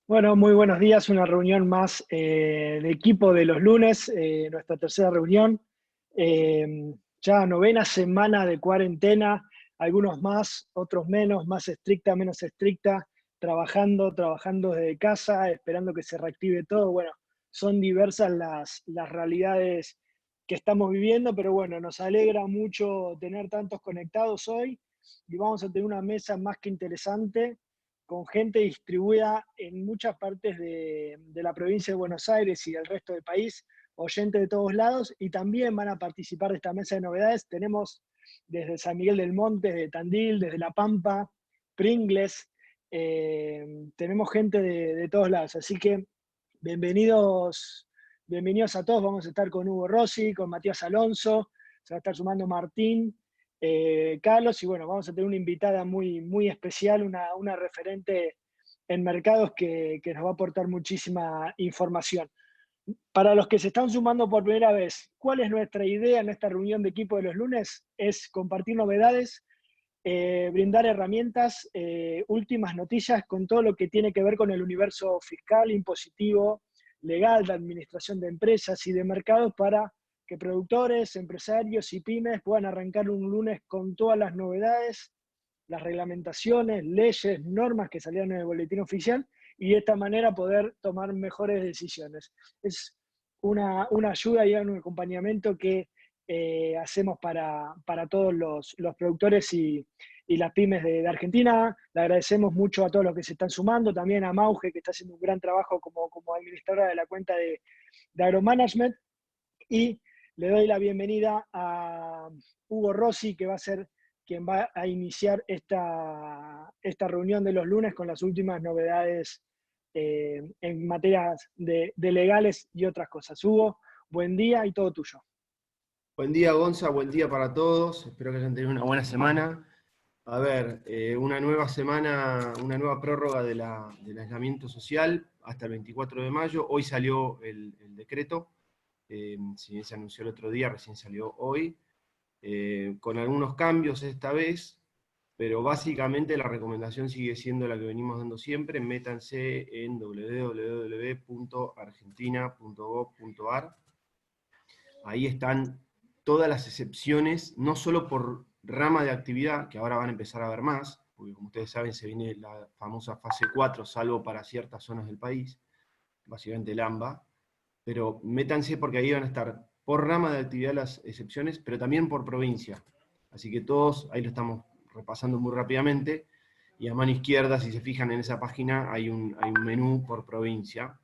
Bueno, muy buenos días. Una reunión más de equipo de los lunes, nuestra tercera reunión. Ya novena semana de cuarentena, algunos más, otros menos, más estricta, menos estricta, trabajando desde casa, esperando que se reactive todo. Bueno, son diversas las realidades que estamos viviendo, pero bueno, nos alegra mucho tener tantos conectados hoy y vamos a tener una mesa más que interesante con gente distribuida en muchas partes de la provincia de Buenos Aires y del resto del país, oyentes de todos lados, y también van a participar de esta mesa de novedades. Tenemos desde San Miguel del Monte, desde Tandil, desde La Pampa, Pringles, tenemos gente de todos lados, así que bienvenidos, bienvenidos a todos. Vamos a estar con Hugo Rossi, con Matías Alonso, se va a estar sumando Martín, Carlos, y bueno, vamos a tener una invitada muy, muy especial, una referente en mercados que nos va a aportar muchísima información. Para los que se están sumando por primera vez, ¿cuál es nuestra idea en esta reunión de equipo de los lunes? Es compartir novedades, brindar herramientas, últimas noticias con todo lo que tiene que ver con el universo fiscal, impositivo, legal, de administración de empresas y de mercados para que productores, empresarios y pymes puedan arrancar un lunes con todas las novedades, las reglamentaciones, leyes, normas que salieron en el boletín oficial y de esta manera poder tomar mejores decisiones. Es una ayuda y un acompañamiento que hacemos para todos los productores y las pymes de Argentina. Le agradecemos mucho a todos los que se están sumando, también a Mauge, que está haciendo un gran trabajo como administradora de la cuenta de Agromanagement, y le doy la bienvenida a Hugo Rossi, que va a ser quien va a iniciar esta reunión de los lunes con las últimas novedades en materias de legales y otras cosas. Hugo, buen día y todo tuyo. Buen día, Gonza, buen día para todos. Espero que hayan tenido una buena semana. A ver, una nueva semana, una nueva prórroga del aislamiento social hasta el 24 de mayo. Hoy salió el decreto, si bien se anunció el otro día, recién salió hoy, con algunos cambios esta vez, pero básicamente la recomendación sigue siendo la que venimos dando siempre. Métanse en www.argentina.gov.ar. Ahí están todas las excepciones, no solo por rama de actividad, que ahora van a empezar a ver más, porque como ustedes saben se viene la famosa fase 4, salvo para ciertas zonas del país, básicamente el AMBA, pero métanse porque ahí van a estar por rama de actividad las excepciones, pero también por provincia. Así que todos, ahí lo estamos repasando muy rápidamente, y a mano izquierda, si se fijan en esa página, hay un menú por provincia.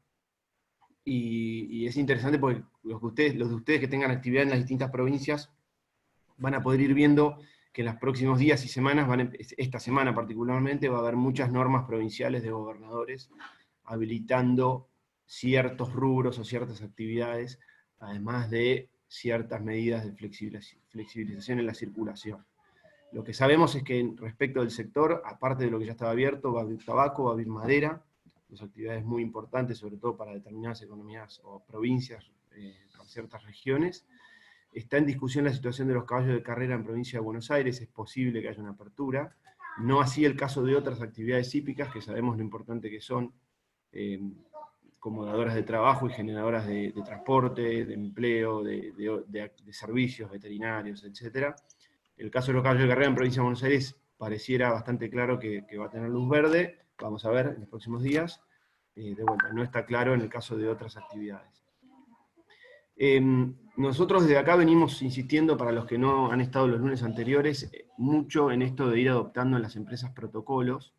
Y es interesante porque los de ustedes que tengan actividad en las distintas provincias van a poder ir viendo que en los próximos días y semanas, esta semana particularmente, va a haber muchas normas provinciales de gobernadores habilitando ciertos rubros o ciertas actividades, además de ciertas medidas de flexibilización en la circulación. Lo que sabemos es que respecto del sector, aparte de lo que ya estaba abierto, va a haber tabaco, va a haber madera, dos actividades muy importantes, sobre todo para determinadas economías o provincias, para ciertas regiones. Está en discusión la situación de los caballos de carrera en provincia de Buenos Aires, es posible que haya una apertura. No así el caso de otras actividades hípicas, que sabemos lo importante que son, como dadoras de trabajo y generadoras de transporte, de empleo, de servicios veterinarios, etc. El caso de los caballos de carrera en provincia de Buenos Aires pareciera bastante claro que va a tener luz verde, vamos a ver en los próximos días. De vuelta, no está claro en el caso de otras actividades. Nosotros desde acá venimos insistiendo, para los que no han estado los lunes anteriores, mucho en esto de ir adoptando en las empresas protocolos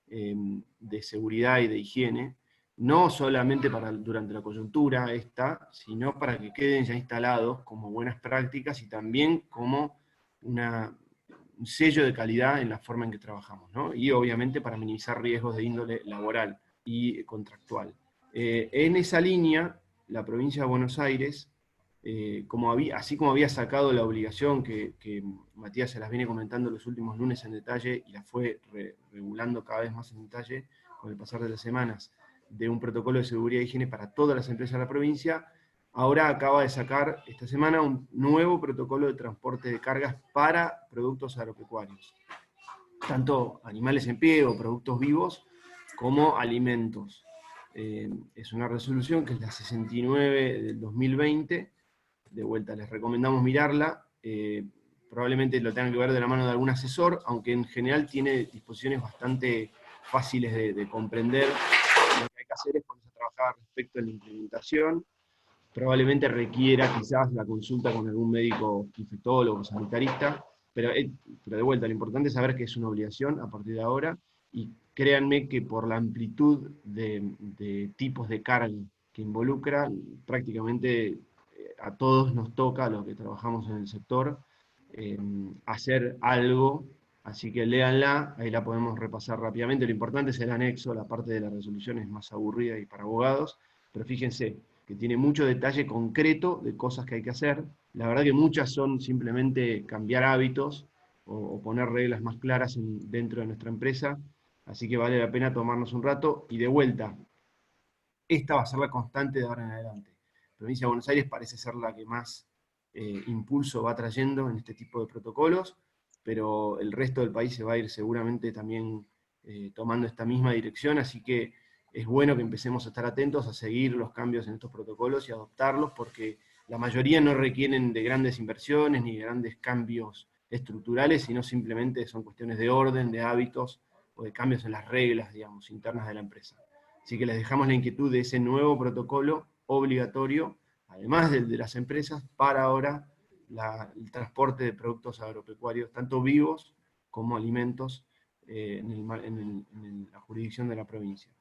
de seguridad y de higiene, no solamente durante la coyuntura esta, sino para que queden ya instalados como buenas prácticas y también como un sello de calidad en la forma en que trabajamos, ¿no? Y obviamente para minimizar riesgos de índole laboral y contractual. En esa línea, la provincia de Buenos Aires, así como había sacado la obligación que Matías se las viene comentando los últimos lunes en detalle y la fue regulando cada vez más en detalle con el pasar de las semanas, de un protocolo de seguridad y higiene para todas las empresas de la provincia, ahora acaba de sacar esta semana un nuevo protocolo de transporte de cargas para productos agropecuarios, tanto animales en pie o productos vivos como alimentos. es una resolución que es la 69 del 2020, de vuelta les recomendamos mirarla, probablemente lo tengan que ver de la mano de algún asesor, aunque en general tiene disposiciones bastante fáciles de comprender. Lo que hay que hacer es ponerse a trabajar respecto a la implementación. Probablemente requiera quizás la consulta con algún médico infectólogo, sanitarista, pero de vuelta, lo importante es saber que es una obligación a partir de ahora, y créanme que por la amplitud de tipos de carga que involucra, prácticamente a todos nos toca, a los que trabajamos en el sector, hacer algo, así que léanla, ahí la podemos repasar rápidamente. Lo importante es el anexo, la parte de la resolución es más aburrida y para abogados, pero fíjense que tiene mucho detalle concreto de cosas que hay que hacer. La verdad que muchas son simplemente cambiar hábitos o poner reglas más claras dentro de nuestra empresa, así que vale la pena tomarnos un rato, y de vuelta, esta va a ser la constante de ahora en adelante. Provincia de Buenos Aires parece ser la que más impulso va trayendo en este tipo de protocolos, pero el resto del país se va a ir seguramente también tomando esta misma dirección, así que es bueno que empecemos a estar atentos, a seguir los cambios en estos protocolos y adoptarlos, porque la mayoría no requieren de grandes inversiones ni de grandes cambios estructurales, sino simplemente son cuestiones de orden, de hábitos o de cambios en las reglas, digamos, internas de la empresa. Así que les dejamos la inquietud de ese nuevo protocolo obligatorio, además del de las empresas, para ahora el transporte de productos agropecuarios, tanto vivos como alimentos, en la jurisdicción de la provincia.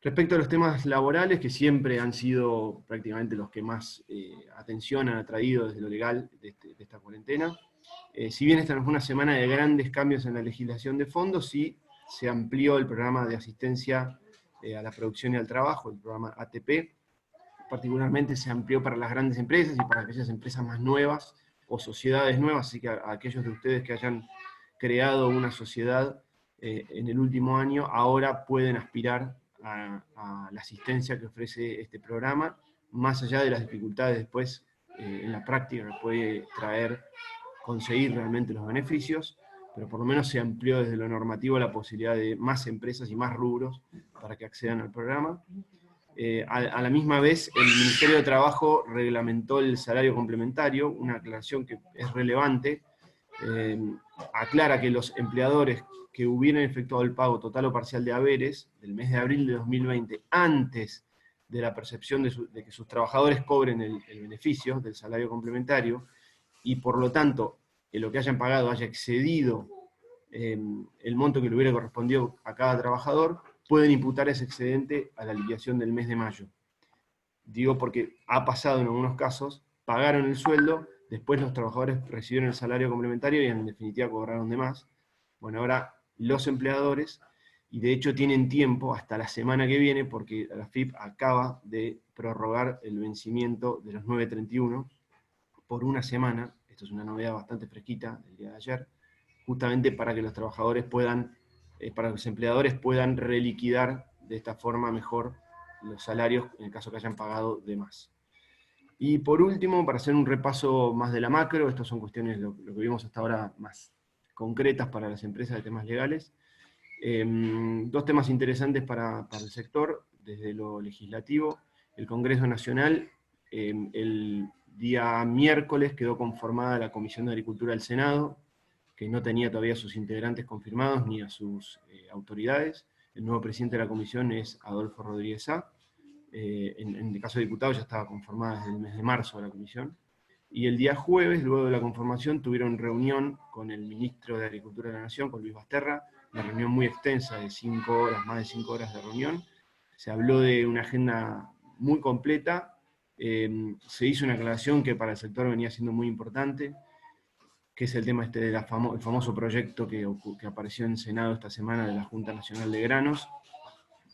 Respecto a los temas laborales, que siempre han sido prácticamente los que más atención han atraído desde lo legal de esta cuarentena, si bien esta no fue una semana de grandes cambios en la legislación de fondo, sí se amplió el programa de asistencia a la producción y al trabajo, el programa ATP. Particularmente se amplió para las grandes empresas y para aquellas empresas más nuevas o sociedades nuevas, así que a aquellos de ustedes que hayan creado una sociedad en el último año, ahora pueden aspirar a la asistencia que ofrece este programa, más allá de las dificultades después en la práctica que puede traer conseguir realmente los beneficios, pero por lo menos se amplió desde lo normativo la posibilidad de más empresas y más rubros para que accedan al programa. A la misma vez, el Ministerio de Trabajo reglamentó el salario complementario, una aclaración que es relevante. Aclara que los empleadores que hubieran efectuado el pago total o parcial de haberes del mes de abril de 2020, antes de la percepción de que sus trabajadores cobren el beneficio del salario complementario, y por lo tanto que lo que hayan pagado haya excedido el monto que le hubiera correspondido a cada trabajador, pueden imputar ese excedente a la liquidación del mes de mayo. Digo porque ha pasado en algunos casos, pagaron el sueldo, después los trabajadores recibieron el salario complementario y en definitiva cobraron de más. Bueno, ahora los empleadores, y de hecho tienen tiempo hasta la semana que viene, porque la FIP acaba de prorrogar el vencimiento de los 931 por una semana. Esto es una novedad bastante fresquita del día de ayer, justamente para que los trabajadores puedan, para que los empleadores puedan reliquidar de esta forma mejor los salarios en el caso que hayan pagado de más. Y por último, para hacer un repaso más de la macro, estas son cuestiones, lo que vimos hasta ahora, más concretas para las empresas de temas legales. Dos temas interesantes para el sector, desde lo legislativo. El Congreso Nacional, el día miércoles quedó conformada la Comisión de Agricultura del Senado, que no tenía todavía a sus integrantes confirmados ni a sus autoridades. El nuevo presidente de la comisión es Adolfo Rodríguez Sá. En el caso de diputados ya estaba conformada desde el mes de marzo la comisión. Y el día jueves, luego de la conformación, tuvieron reunión con el ministro de Agricultura de la Nación, con Luis Basterra, una reunión muy extensa de 5 horas, más de 5 horas de reunión. Se habló de una agenda muy completa, se hizo una aclaración que para el sector venía siendo muy importante, que es el tema este del famoso proyecto que apareció en Senado esta semana de la Junta Nacional de Granos.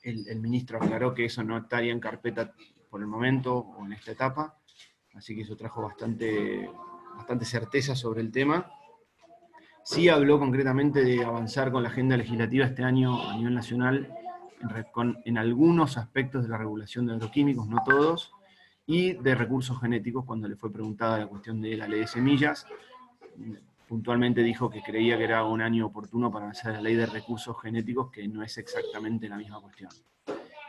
El ministro aclaró que eso no estaría en carpeta por el momento o en esta etapa, así que eso trajo bastante certeza sobre el tema. Sí habló concretamente de avanzar con la agenda legislativa este año a nivel nacional en algunos aspectos de la regulación de agroquímicos, no todos, y de recursos genéticos, cuando le fue preguntada la cuestión de la ley de semillas. Puntualmente dijo que creía que era un año oportuno para hacer la ley de recursos genéticos, que no es exactamente la misma cuestión.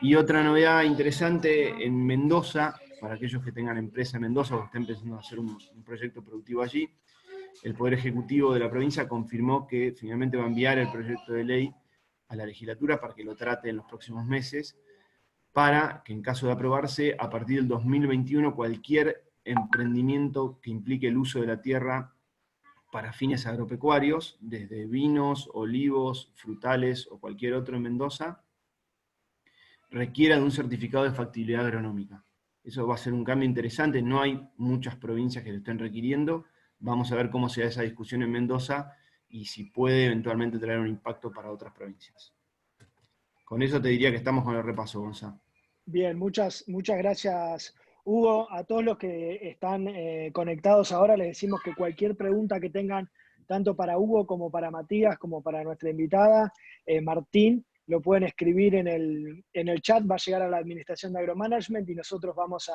Y otra novedad interesante en Mendoza, para aquellos que tengan empresa en Mendoza o estén pensando en hacer un proyecto productivo allí, el Poder Ejecutivo de la provincia confirmó que finalmente va a enviar el proyecto de ley a la legislatura para que lo trate en los próximos meses, para que en caso de aprobarse, a partir del 2021, cualquier emprendimiento que implique el uso de la tierra para fines agropecuarios, desde vinos, olivos, frutales o cualquier otro en Mendoza, requiera de un certificado de factibilidad agronómica. Eso va a ser un cambio interesante, no hay muchas provincias que lo estén requiriendo. Vamos a ver cómo se da esa discusión en Mendoza y si puede eventualmente traer un impacto para otras provincias. Con eso te diría que estamos con el repaso, Gonzalo. Bien, muchas gracias, Hugo. A todos los que están conectados ahora les decimos que cualquier pregunta que tengan, tanto para Hugo como para Matías, como para nuestra invitada, Martín, lo pueden escribir en el chat, va a llegar a la Administración de Agromanagement y nosotros vamos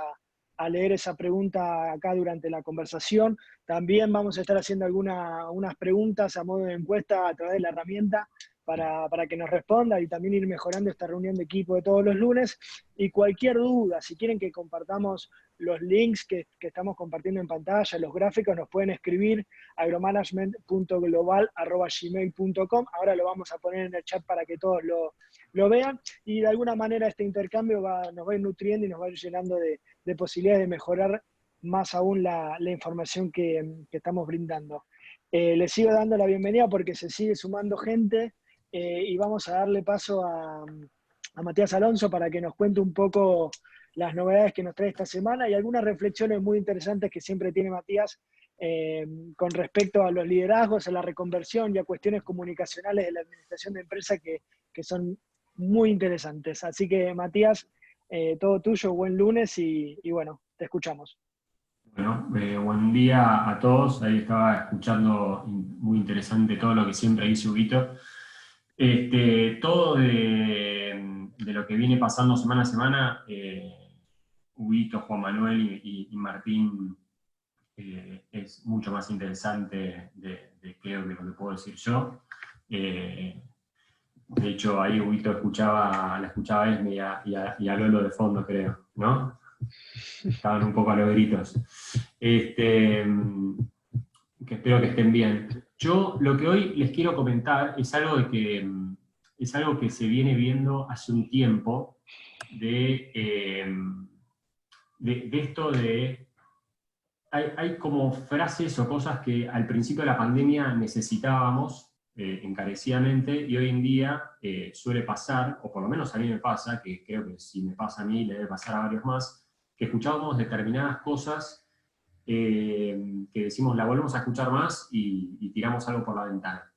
a leer esa pregunta acá durante la conversación. También vamos a estar haciendo unas preguntas a modo de encuesta a través de la herramienta para que nos responda y también ir mejorando esta reunión de equipo de todos los lunes. Y cualquier duda, si quieren que compartamos los links que estamos compartiendo en pantalla, los gráficos, nos pueden escribir a agromanagement.global@gmail.com. Ahora lo vamos a poner en el chat para que todos lo vean. Y de alguna manera este intercambio nos va a ir nutriendo y nos va a ir llenando de posibilidades de mejorar más aún la información que estamos brindando. Les sigo dando la bienvenida porque se sigue sumando gente. Y vamos a darle paso a Matías Alonso para que nos cuente un poco las novedades que nos trae esta semana y algunas reflexiones muy interesantes que siempre tiene Matías con respecto a los liderazgos, a la reconversión y a cuestiones comunicacionales de la administración de empresa que son muy interesantes. Así que, Matías, todo tuyo, buen lunes y bueno, te escuchamos. Bueno, buen día a todos. Ahí estaba escuchando, muy interesante todo lo que siempre dice Huguito. Todo de lo que viene pasando semana a semana, Huguito, Juan Manuel y Martín, es mucho más interesante de creo que lo que puedo decir yo. De hecho, ahí Huguito la escuchaba a Esme y a Lolo de fondo, creo, ¿no? Estaban un poco a los gritos. Que espero que estén bien. Yo lo que hoy les quiero comentar es algo que se viene viendo hace un tiempo, de esto de... Hay como frases o cosas que al principio de la pandemia necesitábamos encarecidamente, y hoy en día suele pasar, o por lo menos a mí me pasa, que creo que si me pasa a mí le debe pasar a varios más, que escuchábamos determinadas cosas que decimos la volvemos a escuchar más y tiramos algo por la ventana.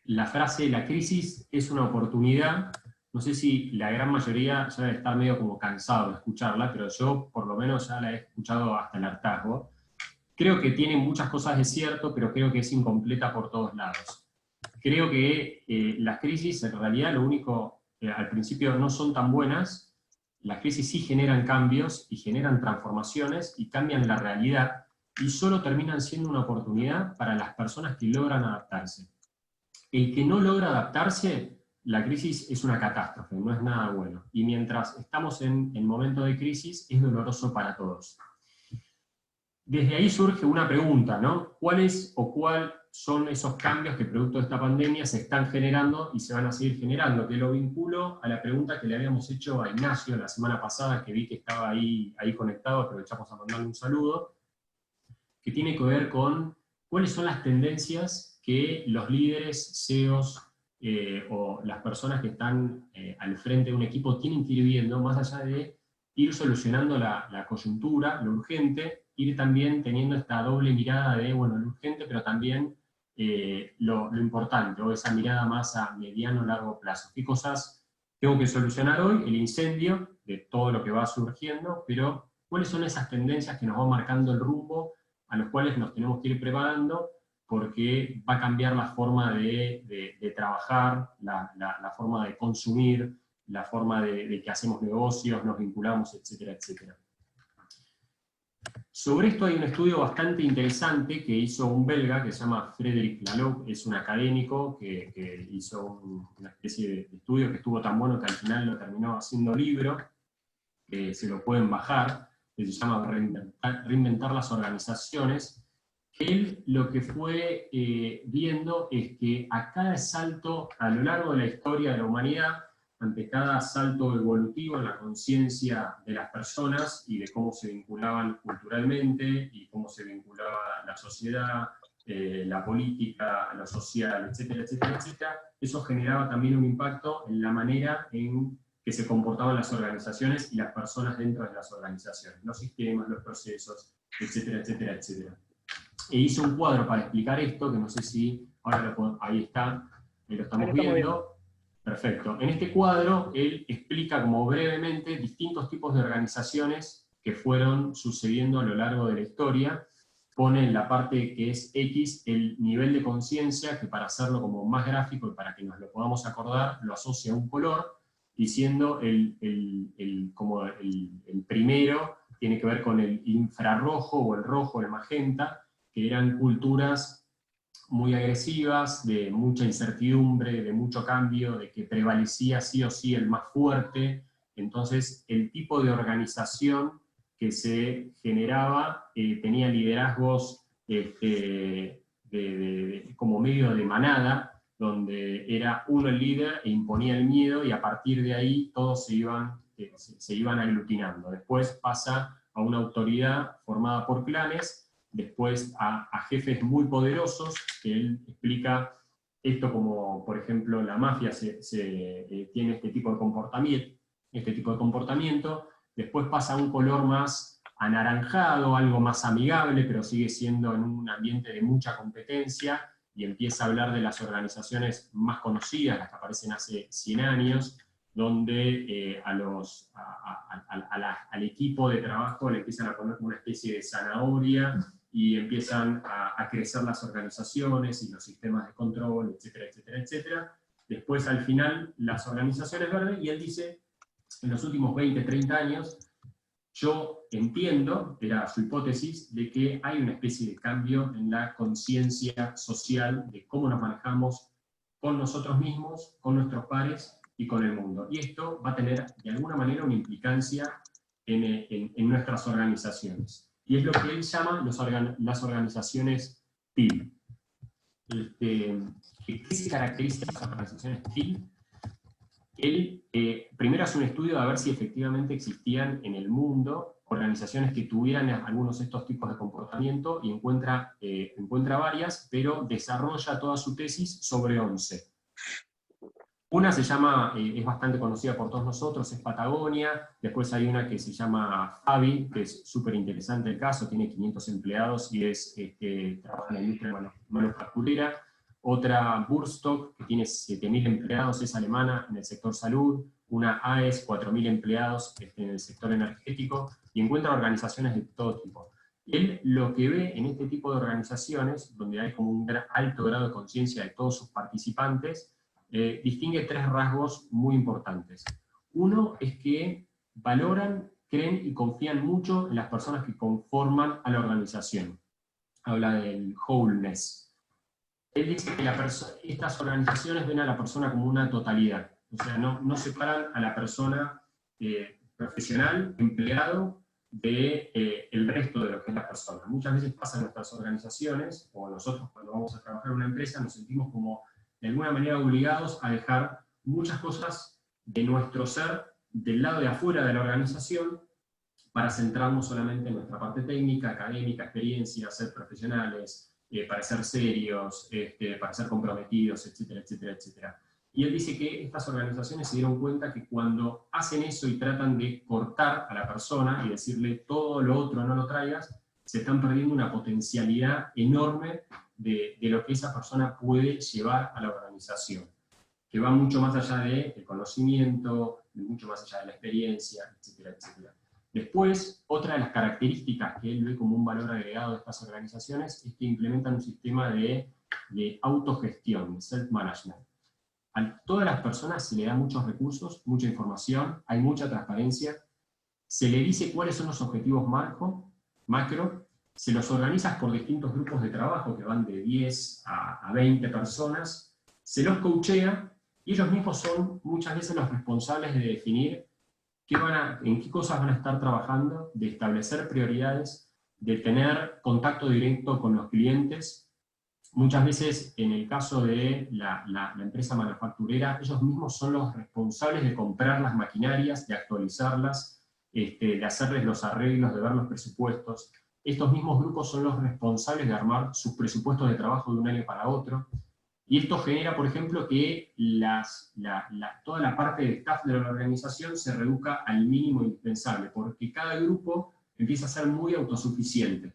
La frase "la crisis es una oportunidad", no sé si la gran mayoría ya debe estar medio como cansado de escucharla, pero yo por lo menos ya la he escuchado hasta el hartazgo. Creo que tiene muchas cosas de cierto, pero creo que es incompleta por todos lados. Creo que las crisis en realidad lo único, al principio no son tan buenas. Las crisis sí generan cambios y generan transformaciones y cambian la realidad, y solo terminan siendo una oportunidad para las personas que logran adaptarse. El que no logra adaptarse, la crisis es una catástrofe, no es nada bueno. Y mientras estamos en momentos de crisis, es doloroso para todos. Desde ahí surge una pregunta, ¿no? ¿Cuáles son esos cambios que producto de esta pandemia se están generando y se van a seguir generando? Que lo vinculo a la pregunta que le habíamos hecho a Ignacio la semana pasada, que vi que estaba ahí conectado, aprovechamos a mandarle un saludo, que tiene que ver con cuáles son las tendencias que los líderes, CEOs, o las personas que están al frente de un equipo tienen que ir viendo, más allá de ir solucionando la coyuntura, lo urgente, ir también teniendo esta doble mirada de, bueno, lo urgente, pero también lo importante, o esa mirada más a mediano o largo plazo. ¿Qué cosas tengo que solucionar hoy? El incendio de todo lo que va surgiendo, pero ¿cuáles son esas tendencias que nos van marcando el rumbo, a los cuales nos tenemos que ir preparando, porque va a cambiar la forma de trabajar, la forma de consumir, la forma de que hacemos negocios, nos vinculamos, etcétera, etcétera? Sobre esto hay un estudio bastante interesante que hizo un belga que se llama Frédéric Laloux, es un académico que hizo una especie de estudio que estuvo tan bueno que al final lo terminó haciendo libro, que se lo pueden bajar, que se llama Reinventar las organizaciones. Él lo que fue viendo es que a cada salto, a lo largo de la historia de la humanidad, ante cada salto evolutivo en la conciencia de las personas y de cómo se vinculaban culturalmente y cómo se vinculaba la sociedad, la política, lo social, etcétera, etcétera, etcétera, eso generaba también un impacto en la manera en que se comportaban las organizaciones y las personas dentro de las organizaciones, los sistemas, los procesos, etcétera, etcétera, etcétera. E hice un cuadro para explicar esto, que no sé si ahora ahí está, lo estamos viendo. Perfecto. En este cuadro, él explica como brevemente distintos tipos de organizaciones que fueron sucediendo a lo largo de la historia. Pone en la parte que es X el nivel de conciencia, que para hacerlo como más gráfico y para que nos lo podamos acordar, lo asocia a un color, diciendo el primero tiene que ver con el infrarrojo o el rojo, el magenta, que eran culturas muy agresivas, de mucha incertidumbre, de mucho cambio, de que prevalecía sí o sí el más fuerte. Entonces, el tipo de organización que se generaba tenía liderazgos como medio de manada, donde era uno el líder e imponía el miedo, y a partir de ahí todos se iban aglutinando. Después pasa a una autoridad formada por clanes, después a jefes muy poderosos, que él explica esto como, por ejemplo, la mafia tiene este tipo de comportamiento, después pasa a un color más anaranjado, algo más amigable, pero sigue siendo en un ambiente de mucha competencia, y empieza a hablar de las organizaciones más conocidas, las que aparecen hace 100 años, donde al equipo de trabajo le empiezan a poner como una especie de zanahoria, y empiezan a crecer las organizaciones y los sistemas de control, etcétera, etcétera, etcétera. Después, al final, las organizaciones verdes, y él dice, en los últimos 20, 30 años, yo entiendo, era su hipótesis, de que hay una especie de cambio en la conciencia social de cómo nos manejamos con nosotros mismos, con nuestros pares y con el mundo. Y esto va a tener, de alguna manera, una implicancia en nuestras organizaciones. Y es lo que él llama las organizaciones TIL. ¿Qué se caracteriza de las organizaciones TIL? Él primero hace un estudio de ver si efectivamente existían en el mundo organizaciones que tuvieran algunos de estos tipos de comportamiento, y encuentra varias, pero desarrolla toda su tesis sobre 11. Una se llama, es bastante conocida por todos nosotros, es Patagonia. Después hay una que se llama Fabi, que es súper interesante el caso, tiene 500 empleados y trabaja en la industria manufacturera. Otra, Burstock, que tiene 7.000 empleados, es alemana, en el sector salud. Una AES, 4.000 empleados en el sector energético, y encuentra organizaciones de todo tipo. Él lo que ve en este tipo de organizaciones, donde hay como un alto grado de conciencia de todos sus participantes, distingue 3 rasgos muy importantes. Uno es que valoran, creen y confían mucho en las personas que conforman a la organización. Habla del wholeness. Él dice que estas organizaciones ven a la persona como una totalidad. O sea, no separan a la persona profesional, empleado, del resto de lo que es la persona. Muchas veces pasa en nuestras organizaciones, o nosotros cuando vamos a trabajar en una empresa, nos sentimos como de alguna manera obligados a dejar muchas cosas de nuestro ser del lado de afuera de la organización, para centrarnos solamente en nuestra parte técnica, académica, experiencia, ser profesionales, para ser serios, para ser comprometidos, etcétera, etcétera, etcétera. Y él dice que estas organizaciones se dieron cuenta que cuando hacen eso y tratan de cortar a la persona y decirle todo lo otro no lo traigas, se están perdiendo una potencialidad enorme de lo que esa persona puede llevar a la organización, que va mucho más allá del conocimiento, mucho más allá de la experiencia, etcétera, etcétera. Después, otra de las características que él ve como un valor agregado de estas organizaciones es que implementan un sistema de autogestión, de self-management. A todas las personas se le da muchos recursos, mucha información, hay mucha transparencia, se le dice cuáles son los objetivos marco, macro, se los organizas por distintos grupos de trabajo que van de 10 a 20 personas, se los coachea, y ellos mismos son muchas veces los responsables de definir en qué cosas van a estar trabajando, de establecer prioridades, de tener contacto directo con los clientes. Muchas veces, en el caso de la empresa manufacturera, ellos mismos son los responsables de comprar las maquinarias, de actualizarlas, de hacerles los arreglos, de ver los presupuestos. Estos mismos grupos son los responsables de armar sus presupuestos de trabajo de un año para otro. Y esto genera, por ejemplo, que toda la parte de staff de la organización se reduzca al mínimo indispensable, porque cada grupo empieza a ser muy autosuficiente.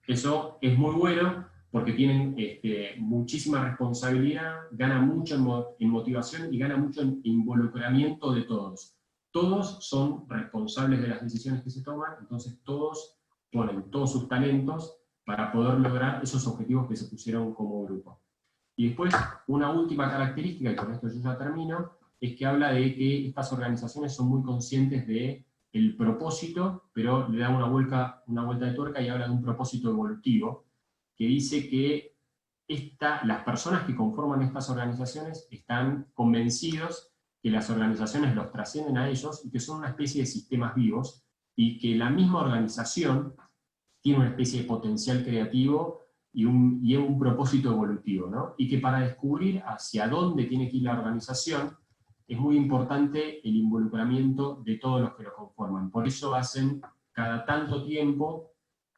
Eso es muy bueno, porque tienen muchísima responsabilidad, gana mucho en motivación y gana mucho en involucramiento de todos. Todos son responsables de las decisiones que se toman, entonces todos ponen todos sus talentos para poder lograr esos objetivos que se pusieron como grupo. Y después, una última característica, y con esto yo ya termino, es que habla de que estas organizaciones son muy conscientes del propósito, pero le da una vuelta de tuerca y habla de un propósito evolutivo, que dice que las personas que conforman estas organizaciones están convencidos que las organizaciones los trascienden a ellos y que son una especie de sistemas vivos, y que la misma organización tiene una especie de potencial creativo y un propósito evolutivo, ¿no? Y que para descubrir hacia dónde tiene que ir la organización, es muy importante el involucramiento de todos los que lo conforman. Por eso hacen cada tanto tiempo,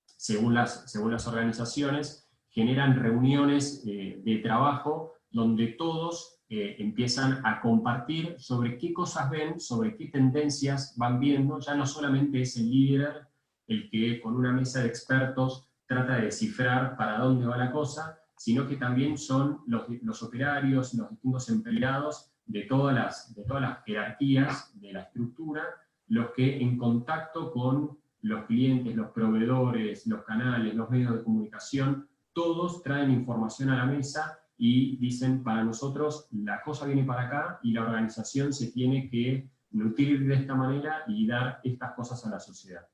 según las organizaciones, generan reuniones de trabajo donde todos empiezan a compartir sobre qué cosas ven, sobre qué tendencias van viendo. Ya no solamente es el líder el que con una mesa de expertos trata de descifrar para dónde va la cosa, sino que también son los operarios, los distintos empleados de todas las jerarquías de la estructura, los que en contacto con los clientes, los proveedores, los canales, los medios de comunicación, todos traen información a la mesa y dicen, para nosotros la cosa viene para acá y la organización se tiene que nutrir de esta manera y dar estas cosas a la sociedad.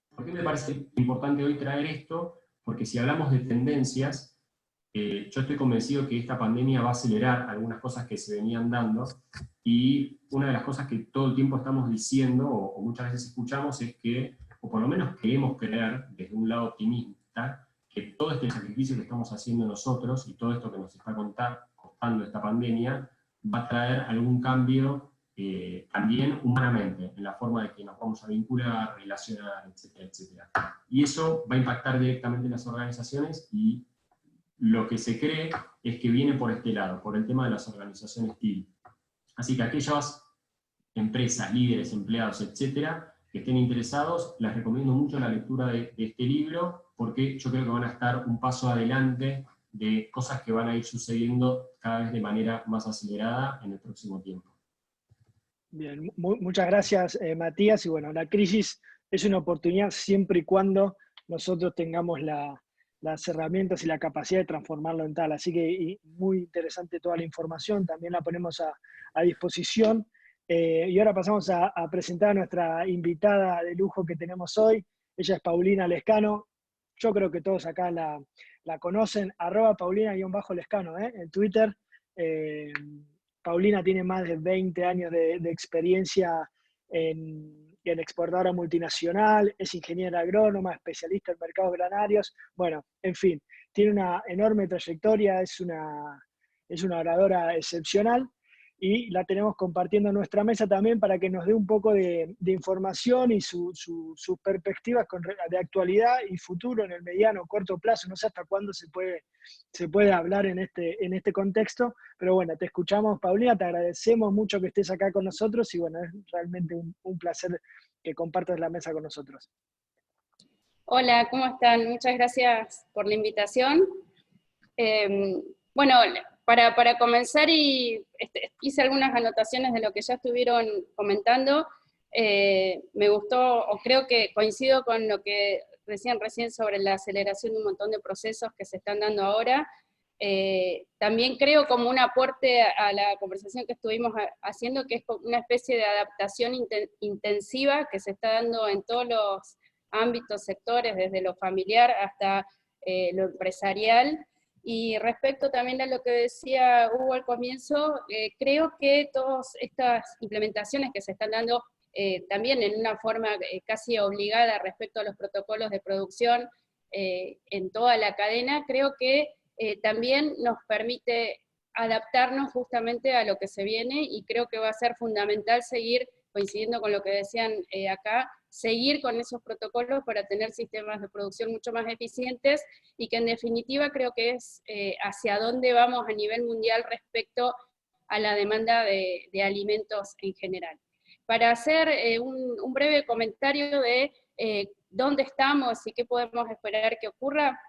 ¿Por qué me parece importante hoy traer esto? Porque si hablamos de tendencias, yo estoy convencido que esta pandemia va a acelerar algunas cosas que se venían dando, y una de las cosas que todo el tiempo estamos diciendo, o muchas veces escuchamos, es que, o por lo menos queremos creer desde un lado optimista, que todo este sacrificio que estamos haciendo nosotros, y todo esto que nos está costando esta pandemia, va a traer algún cambio también humanamente, en la forma de que nos vamos a vincular, relacionar, etcétera, etcétera. Y eso va a impactar directamente en las organizaciones, y lo que se cree es que viene por este lado, por el tema de las organizaciones TIL. Así que aquellas empresas, líderes, empleados, etcétera, que estén interesados, les recomiendo mucho la lectura de este libro, porque yo creo que van a estar un paso adelante de cosas que van a ir sucediendo cada vez de manera más acelerada en el próximo tiempo. Bien, muchas gracias, Matías. Y bueno, la crisis es una oportunidad siempre y cuando nosotros tengamos las herramientas y la capacidad de transformarlo en tal. Así que muy interesante toda la información, también la ponemos a disposición. Y ahora pasamos a presentar a nuestra invitada de lujo que tenemos hoy. Ella es Paulina Lescano. Yo creo que todos acá la conocen, @Paulina_Lescano, en Twitter. Paulina tiene más de 20 años de experiencia en exportadora multinacional, es ingeniera agrónoma, especialista en mercados granarios. Bueno, en fin, tiene una enorme trayectoria, es una oradora excepcional, y la tenemos compartiendo en nuestra mesa también para que nos dé un poco de información y sus perspectivas de actualidad y futuro en el mediano o corto plazo. No sé hasta cuándo se puede hablar en este contexto, pero bueno, te escuchamos, Paulina, te agradecemos mucho que estés acá con nosotros, y bueno, es realmente un placer que compartas la mesa con nosotros. Hola, ¿cómo están? Muchas gracias por la invitación. Bueno, para comenzar, hice algunas anotaciones de lo que ya estuvieron comentando. Me gustó, o creo que coincido con lo que recién sobre la aceleración de un montón de procesos que se están dando ahora. También creo, como un aporte a la conversación que estuvimos haciendo, que es una especie de adaptación intensiva que se está dando en todos los ámbitos, sectores, desde lo familiar hasta lo empresarial. Y respecto también a lo que decía Hugo al comienzo, creo que todas estas implementaciones que se están dando también en una forma casi obligada respecto a los protocolos de producción en toda la cadena, creo que también nos permite adaptarnos justamente a lo que se viene, y creo que va a ser fundamental seguir, coincidiendo con lo que decían acá, seguir con esos protocolos para tener sistemas de producción mucho más eficientes, y que en definitiva creo que es hacia dónde vamos a nivel mundial respecto a la demanda de alimentos en general. Para hacer un breve comentario de dónde estamos y qué podemos esperar que ocurra,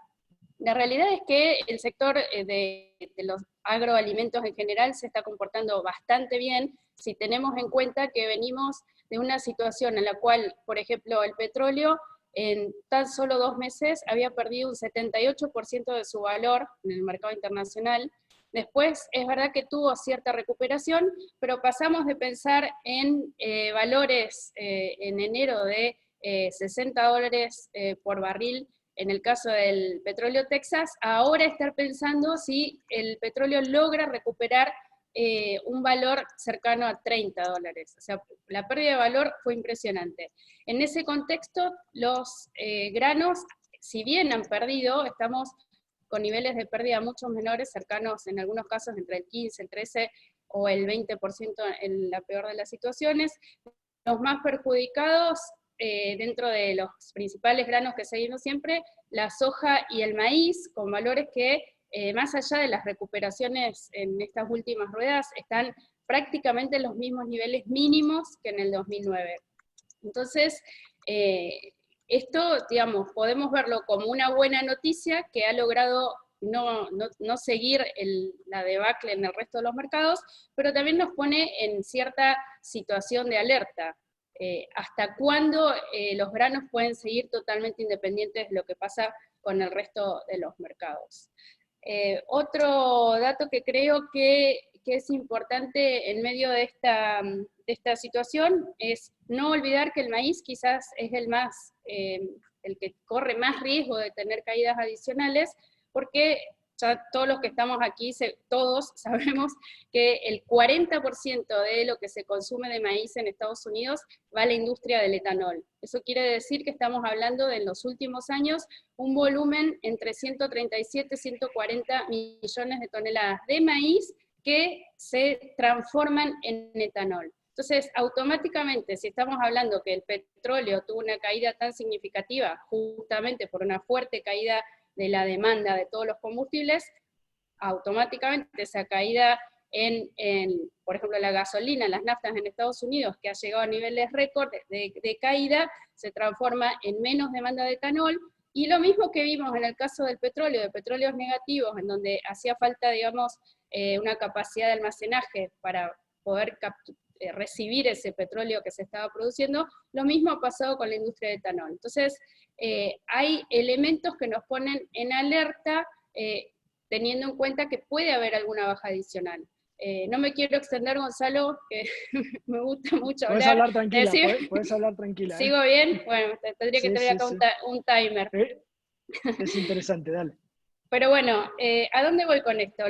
la realidad es que el sector de los agroalimentos en general se está comportando bastante bien, si tenemos en cuenta que venimos de una situación en la cual, por ejemplo, el petróleo en tan solo 2 meses había perdido un 78% de su valor en el mercado internacional. Después es verdad que tuvo cierta recuperación, pero pasamos de pensar en valores en enero de $60 por barril, en el caso del petróleo Texas, ahora estar pensando si el petróleo logra recuperar un valor cercano a $30. O sea, la pérdida de valor fue impresionante. En ese contexto, los granos, si bien han perdido, estamos con niveles de pérdida mucho menores, cercanos en algunos casos entre el 15, el 13 o el 20% en la peor de las situaciones. Los más perjudicados, dentro de los principales granos que seguimos siempre, la soja y el maíz, con valores que, más allá de las recuperaciones en estas últimas ruedas, están prácticamente en los mismos niveles mínimos que en el 2009. Entonces, esto, digamos, podemos verlo como una buena noticia que ha logrado no seguir la debacle en el resto de los mercados, pero también nos pone en cierta situación de alerta. ¿Hasta cuándo los granos pueden seguir totalmente independientes de lo que pasa con el resto de los mercados? Otro dato que creo que es importante en medio de esta situación es no olvidar que el maíz quizás es el que corre más riesgo de tener caídas adicionales, porque ya todos los que estamos aquí, todos sabemos que el 40% de lo que se consume de maíz en Estados Unidos va a la industria del etanol. Eso quiere decir que estamos hablando de, en los últimos años, un volumen entre 137 y 140 millones de toneladas de maíz que se transforman en etanol. Entonces, automáticamente, si estamos hablando que el petróleo tuvo una caída tan significativa, justamente por una fuerte caída de la demanda de todos los combustibles, automáticamente esa caída por ejemplo, la gasolina, las naftas en Estados Unidos, que ha llegado a niveles récord de caída, se transforma en menos demanda de etanol, y lo mismo que vimos en el caso del petróleo, de petróleos negativos, en donde hacía falta, digamos, una capacidad de almacenaje para poder recibir ese petróleo que se estaba produciendo, lo mismo ha pasado con la industria de etanol. Entonces, hay elementos que nos ponen en alerta, teniendo en cuenta que puede haber alguna baja adicional. No me quiero extender, Gonzalo, que me gusta mucho hablar. Podés hablar tranquila, podés hablar tranquila. ¿Sigo bien? Bueno, tendría que tener acá un timer. Es interesante, dale. Pero bueno, ¿a dónde voy con esto?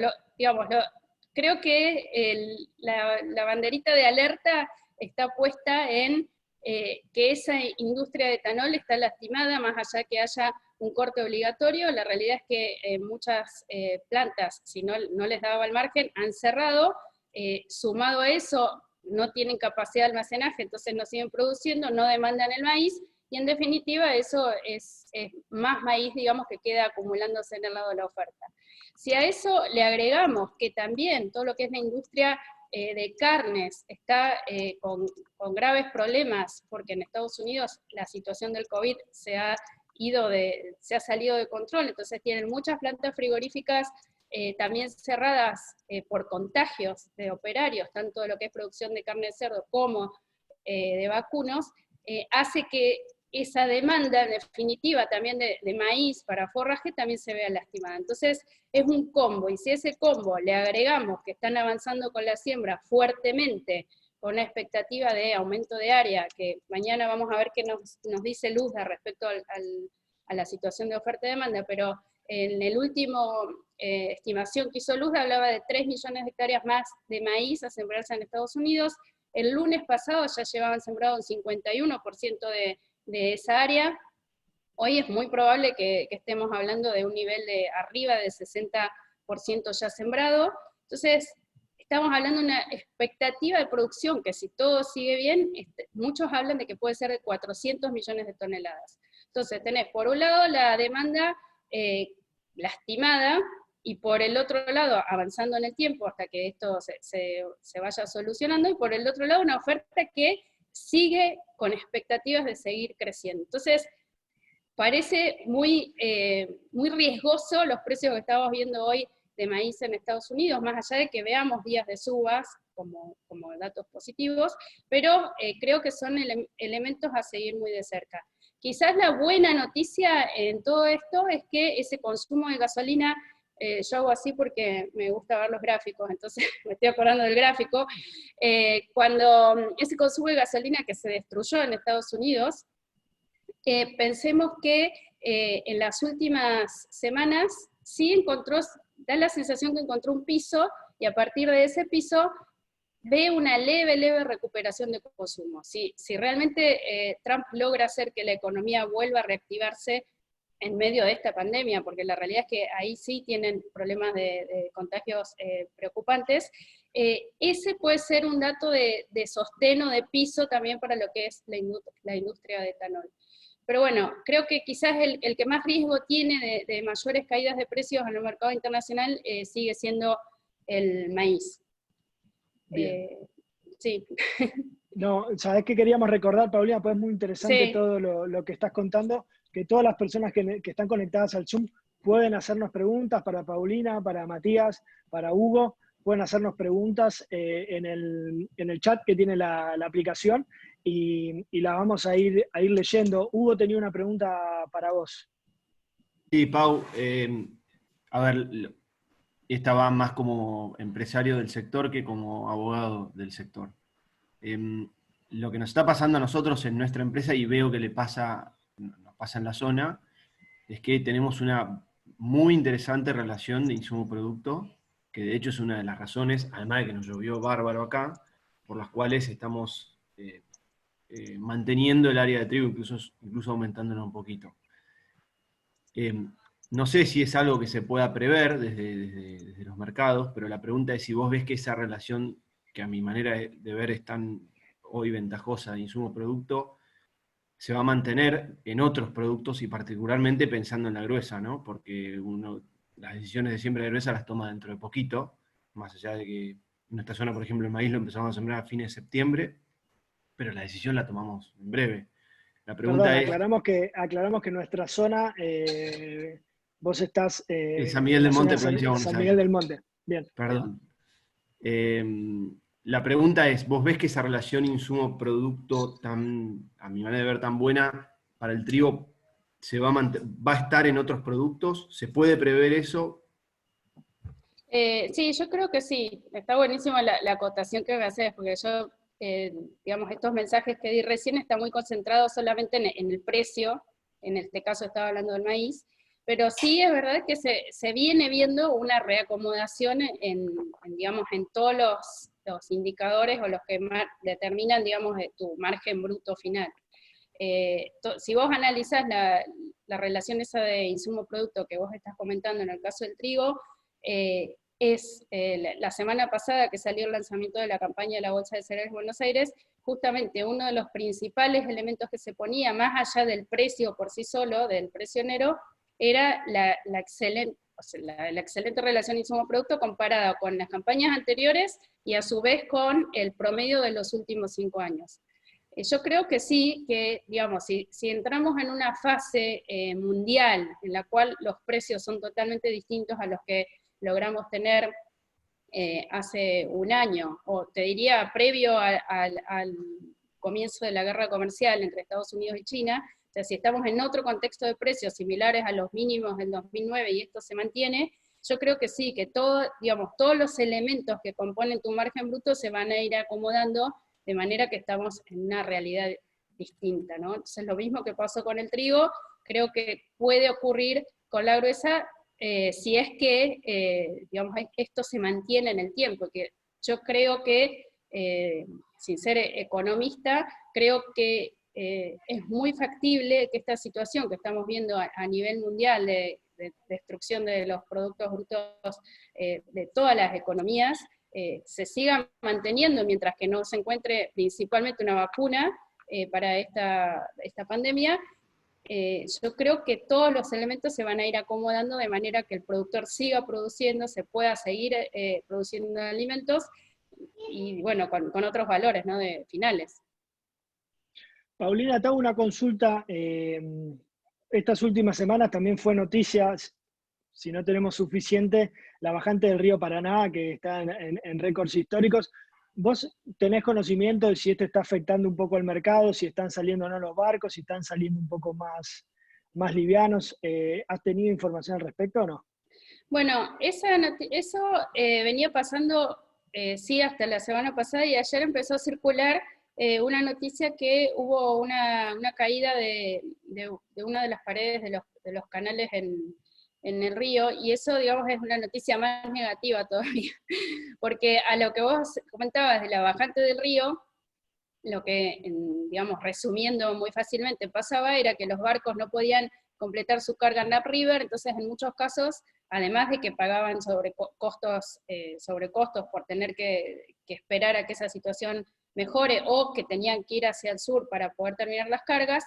Creo que la banderita de alerta está puesta en que esa industria de etanol está lastimada, más allá que haya un corte obligatorio. La realidad es que muchas plantas, si no les daba el margen, han cerrado. Sumado a eso, no tienen capacidad de almacenaje, entonces no siguen produciendo, no demandan el maíz, y en definitiva eso es más maíz, digamos, que queda acumulándose en el lado de la oferta. Si a eso le agregamos que también todo lo que es la industria de carnes está con graves problemas, porque en Estados Unidos la situación del COVID se ha salido de control, entonces tienen muchas plantas frigoríficas también cerradas por contagios de operarios, tanto de lo que es producción de carne de cerdo como de vacunos, hace que esa demanda en definitiva también de maíz para forraje también se vea lastimada. Entonces es un combo, y si a ese combo le agregamos que están avanzando con la siembra fuertemente, con una expectativa de aumento de área, que mañana vamos a ver qué nos dice Luzda respecto a la situación de oferta y demanda, pero en el último estimación que hizo Luzda hablaba de 3 millones de hectáreas más de maíz a sembrarse en Estados Unidos. El lunes pasado ya llevaban sembrado un 51% de esa área. Hoy es muy probable que estemos hablando de un nivel de arriba del 60% ya sembrado. Entonces, estamos hablando de una expectativa de producción que, si todo sigue bien, muchos hablan de que puede ser de 400 millones de toneladas. Entonces tenés por un lado la demanda lastimada, y por el otro lado, avanzando en el tiempo hasta que esto se vaya solucionando, y por el otro lado una oferta que sigue con expectativas de seguir creciendo. Entonces, parece muy riesgoso los precios que estamos viendo hoy de maíz en Estados Unidos, más allá de que veamos días de subas como datos positivos, pero creo que son elementos a seguir muy de cerca. Quizás la buena noticia en todo esto es que ese consumo de gasolina, yo hago así porque me gusta ver los gráficos, entonces me estoy acordando del gráfico, cuando ese consumo de gasolina que se destruyó en Estados Unidos, pensemos que en las últimas semanas sí da la sensación que encontró un piso, y a partir de ese piso ve una leve recuperación de consumo. Si realmente Trump logra hacer que la economía vuelva a reactivarse en medio de esta pandemia, porque la realidad es que ahí sí tienen problemas de contagios preocupantes, ese puede ser un dato de sostén o de piso también para lo que es la industria de etanol. Pero bueno, creo que quizás el que más riesgo tiene de mayores caídas de precios en el mercado internacional sigue siendo el maíz. Sí. No, sabés que queríamos recordar, Paulina, pues es muy interesante todo lo que estás contando, que todas las personas que están conectadas al Zoom pueden hacernos preguntas para Paulina, para Matías, para Hugo, pueden hacernos preguntas en el chat que tiene la aplicación, y la vamos a ir leyendo. Hugo tenía una pregunta para vos. Sí, Pau, a ver, esta va más como empresario del sector que como abogado del sector. Lo que nos está pasando a nosotros en nuestra empresa, y veo que nos pasa en la zona, es que tenemos una muy interesante relación de insumo-producto, que de hecho es una de las razones, además de que nos llovió bárbaro acá, por las cuales estamos manteniendo el área de trigo, incluso aumentándola un poquito. No sé si es algo que se pueda prever desde los mercados, pero la pregunta es si vos ves que esa relación, que a mi manera de ver es tan hoy ventajosa de insumo-producto, se va a mantener en otros productos, y particularmente pensando en la gruesa, ¿no? Porque las decisiones de siembra de gruesa las toma dentro de poquito, más allá de que en nuestra zona, por ejemplo, el maíz lo empezamos a sembrar a fines de septiembre, pero la decisión la tomamos en breve. La pregunta es... Aclaramos que nuestra zona, vos estás... en San Miguel del Monte, provincia de Buenos Aires. San Miguel del Monte, bien. Perdón. La pregunta es, ¿vos ves que esa relación insumo-producto, a mi manera de ver, tan buena para el trigo, va a estar en otros productos? ¿Se puede prever eso? Sí, yo creo que sí. Está buenísima la acotación que me haces, porque yo, digamos, estos mensajes que di recién están muy concentrados solamente en el precio, en este caso estaba hablando del maíz, pero sí es verdad que se viene viendo una reacomodación digamos, en todos los indicadores o los que determinan, digamos, tu margen bruto final. Si vos analizás la relación esa de insumo-producto que vos estás comentando en el caso del trigo, la semana pasada que salió el lanzamiento de la campaña de la Bolsa de Cereales Buenos Aires, justamente uno de los principales elementos que se ponía, más allá del precio por sí solo, del precio enero, era la excelente relación insumo-producto comparada con las campañas anteriores y a su vez con el promedio de los últimos 5 años. Yo creo que sí, que digamos, si entramos en una fase mundial en la cual los precios son totalmente distintos a los que logramos tener hace un año, o te diría previo al comienzo de la guerra comercial entre Estados Unidos y China, o sea, si estamos en otro contexto de precios similares a los mínimos del 2009 y esto se mantiene, yo creo que sí, que todos los elementos que componen tu margen bruto se van a ir acomodando de manera que estamos en una realidad distinta, ¿no? Entonces lo mismo que pasó con el trigo, creo que puede ocurrir con la gruesa, si es que, digamos, esto se mantiene en el tiempo, que yo creo que, sin ser economista, creo que es muy factible que esta situación que estamos viendo a nivel mundial de destrucción de los productos brutos de todas las economías, se siga manteniendo mientras que no se encuentre principalmente una vacuna para esta pandemia. Yo creo que todos los elementos se van a ir acomodando de manera que el productor siga produciendo, se pueda seguir produciendo alimentos, y bueno, con otros valores, ¿no?, de finales. Paulina, te hago una consulta. Estas últimas semanas también fue noticia, si no tenemos suficiente, la bajante del río Paraná, que está en récords históricos. ¿Vos tenés conocimiento de si esto está afectando un poco el mercado, si están saliendo o no los barcos, si están saliendo un poco más livianos? ¿Has tenido información al respecto o no? Bueno, eso venía pasando, sí, hasta la semana pasada, y ayer empezó a circular una noticia que hubo una caída de una de las paredes de los canales en el río, y eso, digamos, es una noticia más negativa todavía, porque a lo que vos comentabas de la bajante del río, lo que, digamos, resumiendo muy fácilmente, pasaba era que los barcos no podían completar su carga en upriver, entonces en muchos casos, además de que pagaban sobrecostos por tener que esperar a que esa situación mejore, o que tenían que ir hacia el sur para poder terminar las cargas,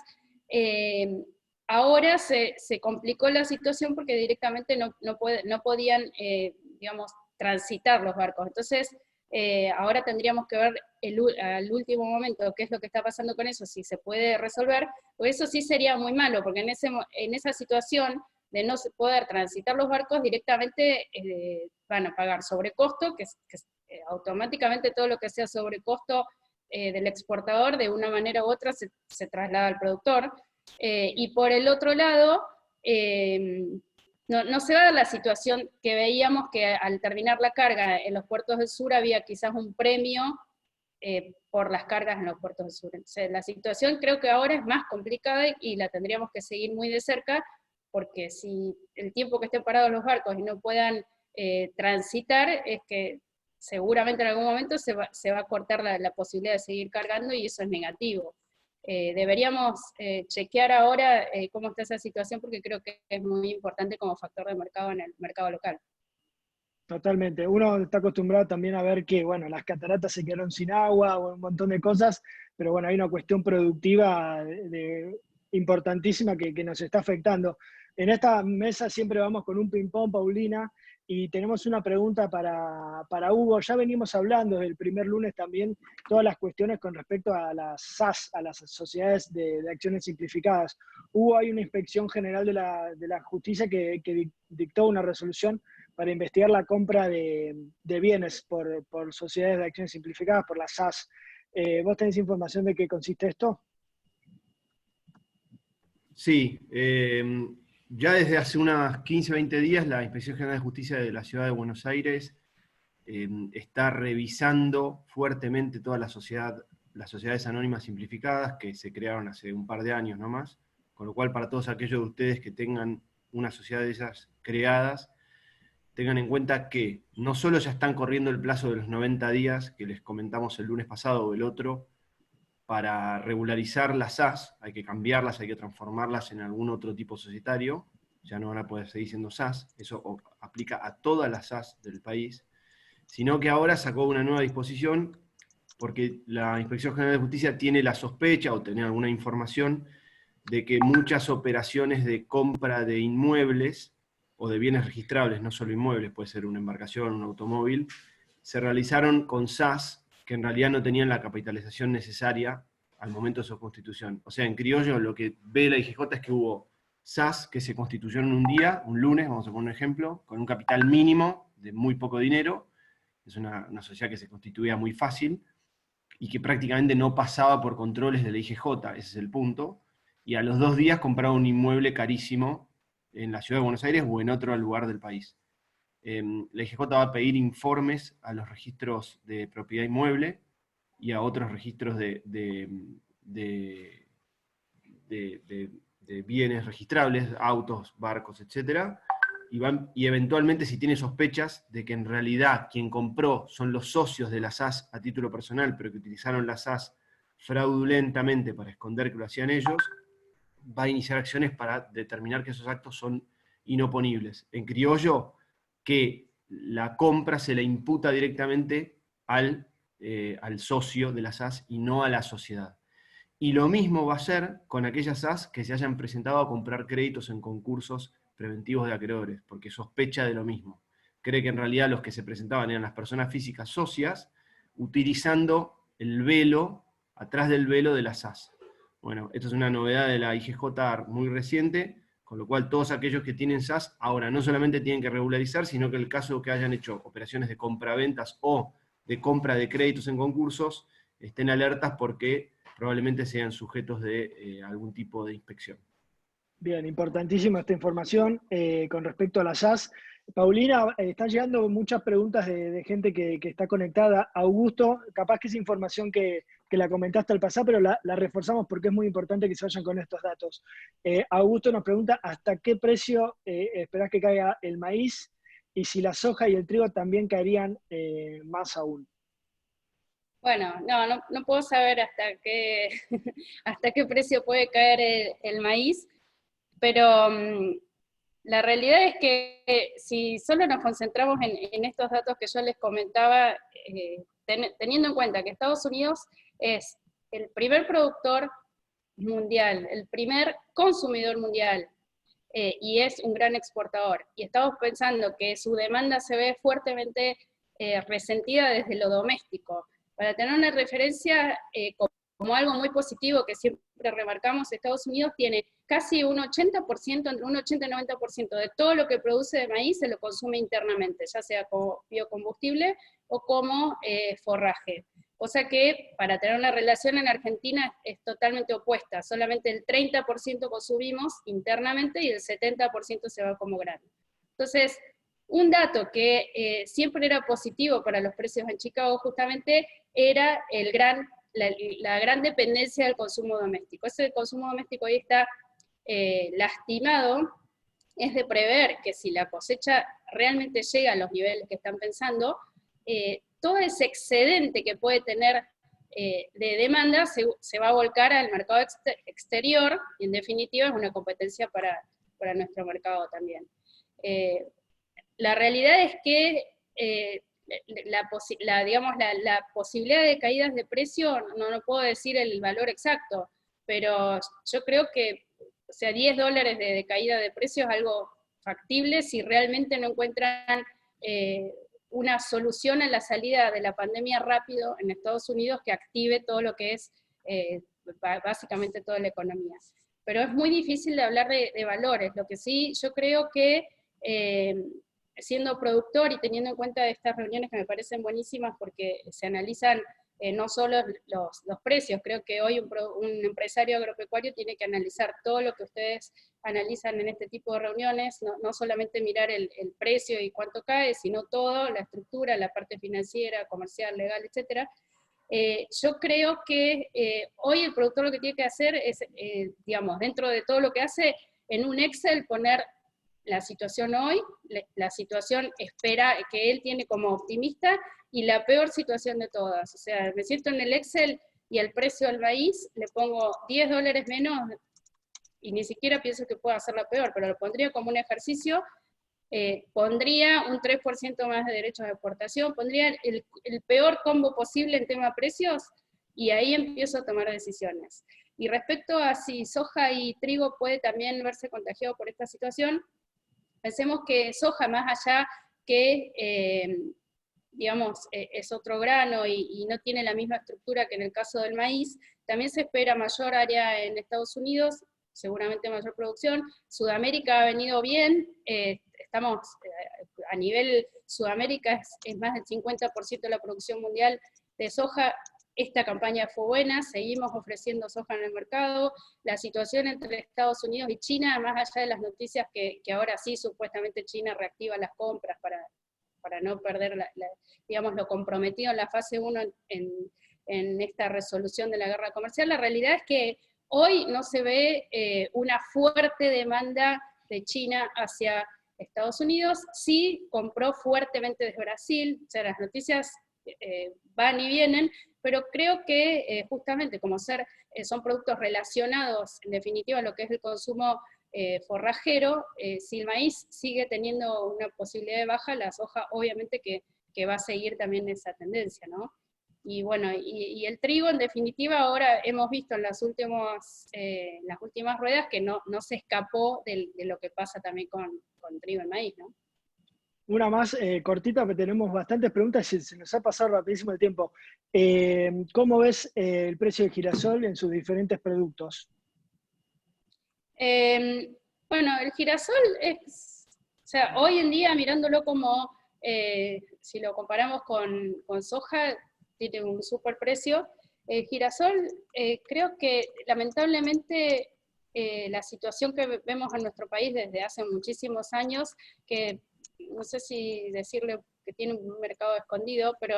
ahora se complicó la situación porque directamente no podían, digamos, transitar los barcos. Entonces, ahora tendríamos que ver al último momento qué es lo que está pasando con eso, si se puede resolver, pues eso sí sería muy malo, porque en esa situación de no poder transitar los barcos, directamente van a pagar sobrecosto, que automáticamente todo lo que sea sobrecosto del exportador, de una manera u otra se traslada al productor. Y por el otro lado, no se va a dar la situación que veíamos que al terminar la carga en los puertos del sur había quizás un premio por las cargas en los puertos del sur. Entonces, la situación creo que ahora es más complicada y la tendríamos que seguir muy de cerca, porque si el tiempo que estén parados los barcos y no puedan transitar, es que seguramente en algún momento se va a cortar la posibilidad de seguir cargando, y eso es negativo. Deberíamos chequear ahora cómo está esa situación, porque creo que es muy importante como factor de mercado en el mercado local. Totalmente. Uno está acostumbrado también a ver que, bueno, las cataratas se quedaron sin agua o un montón de cosas, pero bueno, hay una cuestión productiva importantísima que nos está afectando. En esta mesa siempre vamos con un ping-pong, Paulina, y tenemos una pregunta para Hugo. Ya venimos hablando desde el primer lunes también todas las cuestiones con respecto a las SAS, a las sociedades de acciones simplificadas. Hugo, hay una inspección general de la justicia que dictó una resolución para investigar la compra de bienes por sociedades de acciones simplificadas, por las SAS. ¿Vos tenés información de qué consiste esto? Sí, ya desde hace unas 15, 20 días la Inspección General de Justicia de la Ciudad de Buenos Aires está revisando fuertemente todas las sociedades anónimas simplificadas que se crearon hace un par de años nomás, con lo cual para todos aquellos de ustedes que tengan una sociedad de esas creadas, tengan en cuenta que no solo ya están corriendo el plazo de los 90 días que les comentamos el lunes pasado o el otro, para regularizar las SAS, hay que cambiarlas, hay que transformarlas en algún otro tipo societario, ya no van a poder seguir siendo SAS, eso aplica a todas las SAS del país, sino que ahora sacó una nueva disposición, porque la Inspección General de Justicia tiene la sospecha, o tiene alguna información, de que muchas operaciones de compra de inmuebles, o de bienes registrables, no solo inmuebles, puede ser una embarcación, un automóvil, se realizaron con SAS, que en realidad no tenían la capitalización necesaria al momento de su constitución. O sea, en criollo lo que ve la IGJ es que hubo SAS que se constituyó en un día, un lunes, vamos a poner un ejemplo, con un capital mínimo de muy poco dinero, es una sociedad que se constituía muy fácil, y que prácticamente no pasaba por controles de la IGJ, ese es el punto, y a los 2 días compraba un inmueble carísimo en la Ciudad de Buenos Aires o en otro lugar del país. La IGJ va a pedir informes a los registros de propiedad inmueble y a otros registros de bienes registrables, autos, barcos, etc. Y eventualmente, si tiene sospechas de que en realidad quien compró son los socios de la SAS a título personal, pero que utilizaron la SAS fraudulentamente para esconder que lo hacían ellos, va a iniciar acciones para determinar que esos actos son inoponibles. En criollo, que la compra se le imputa directamente al socio de la SAS y no a la sociedad. Y lo mismo va a ser con aquellas SAS que se hayan presentado a comprar créditos en concursos preventivos de acreedores, porque sospecha de lo mismo. Cree que en realidad los que se presentaban eran las personas físicas socias, utilizando el velo, atrás del velo de la SAS. Bueno, esto es una novedad de la IGJ muy reciente, con lo cual todos aquellos que tienen SAS ahora no solamente tienen que regularizar, sino que en el caso que hayan hecho operaciones de compraventas o de compra de créditos en concursos, estén alertas porque probablemente sean sujetos de algún tipo de inspección. Bien, importantísima esta información con respecto a la SAS. Paulina, están llegando muchas preguntas de gente que está conectada. Augusto, capaz que es información que la comentaste al pasar, pero la reforzamos porque es muy importante que se vayan con estos datos. Augusto nos pregunta, ¿hasta qué precio esperás que caiga el maíz? Y si la soja y el trigo también caerían más aún. Bueno, no puedo saber hasta qué, hasta qué precio puede caer el maíz, pero la realidad es que si solo nos concentramos en estos datos que yo les comentaba, teniendo en cuenta que Estados Unidos es el primer productor mundial, el primer consumidor mundial, y es un gran exportador, y estamos pensando que su demanda se ve fuertemente resentida desde lo doméstico. Para tener una referencia como algo muy positivo que siempre remarcamos, Estados Unidos tiene casi un 80%, entre un 80 y 90% de todo lo que produce de maíz se lo consume internamente, ya sea como biocombustible o como forraje. O sea que para tener una relación en Argentina es totalmente opuesta, solamente el 30% consumimos internamente y el 70% se va como grano. Entonces, un dato que siempre era positivo para los precios en Chicago justamente era la gran dependencia del consumo doméstico. Ese consumo doméstico ahí está lastimado. Es de prever que si la cosecha realmente llega a los niveles que están pensando, todo ese excedente que puede tener de demanda se va a volcar al mercado exterior, y en definitiva es una competencia para nuestro mercado también. La realidad es que la posibilidad de caídas de precio, no puedo decir el valor exacto, pero yo creo que, o sea, $10 de caída de precio es algo factible si realmente no encuentran una solución a la salida de la pandemia rápido en Estados Unidos que active todo lo que es básicamente toda la economía. Pero es muy difícil de hablar de valores. Lo que sí, yo creo que siendo productor y teniendo en cuenta estas reuniones que me parecen buenísimas porque se analizan no solo los precios, creo que hoy un empresario agropecuario tiene que analizar todo lo que ustedes analizan en este tipo de reuniones, no solamente mirar el precio y cuánto cae, sino todo, la estructura, la parte financiera, comercial, legal, etc. Yo creo que hoy el productor lo que tiene que hacer es, digamos, dentro de todo lo que hace, en un Excel poner la situación hoy, la situación espera que él tiene como optimista, y la peor situación de todas. O sea, me siento en el Excel y el precio del maíz le pongo $10 menos, y ni siquiera pienso que pueda hacerla peor, pero lo pondría como un ejercicio, pondría un 3% más de derechos de exportación, pondría el peor combo posible en tema precios, y ahí empiezo a tomar decisiones. Y respecto a si soja y trigo puede también verse contagiado por esta situación, pensemos que soja, más allá que, digamos, es otro grano y no tiene la misma estructura que en el caso del maíz, también se espera mayor área en Estados Unidos, seguramente mayor producción. Sudamérica ha venido bien, estamos a nivel Sudamérica es más del 50% de la producción mundial de soja. Esta campaña fue buena, seguimos ofreciendo soja en el mercado. La situación entre Estados Unidos y China, más allá de las noticias que ahora sí, supuestamente China reactiva las compras para no perder digamos, lo comprometido en la fase 1 en en esta resolución de la guerra comercial. La realidad es que hoy no se ve una fuerte demanda de China hacia Estados Unidos. Sí compró fuertemente desde Brasil, o sea, las noticias van y vienen, pero creo que justamente como son productos relacionados, en definitiva, a lo que es el consumo forrajero, si el maíz sigue teniendo una posibilidad de baja, la soja obviamente que va a seguir también esa tendencia, ¿no? Y bueno, y el trigo, en definitiva, ahora hemos visto en las últimas ruedas que no se escapó de lo que pasa también con trigo y maíz, ¿no? Una más cortita, porque tenemos bastantes preguntas y se nos ha pasado rapidísimo el tiempo. ¿Cómo ves el precio del girasol en sus diferentes productos? Bueno, el girasol o sea, hoy en día mirándolo como, si lo comparamos con soja, tiene un super precio. El girasol, creo que lamentablemente la situación que vemos en nuestro país desde hace muchísimos años, que no sé si decirle que tiene un mercado escondido, pero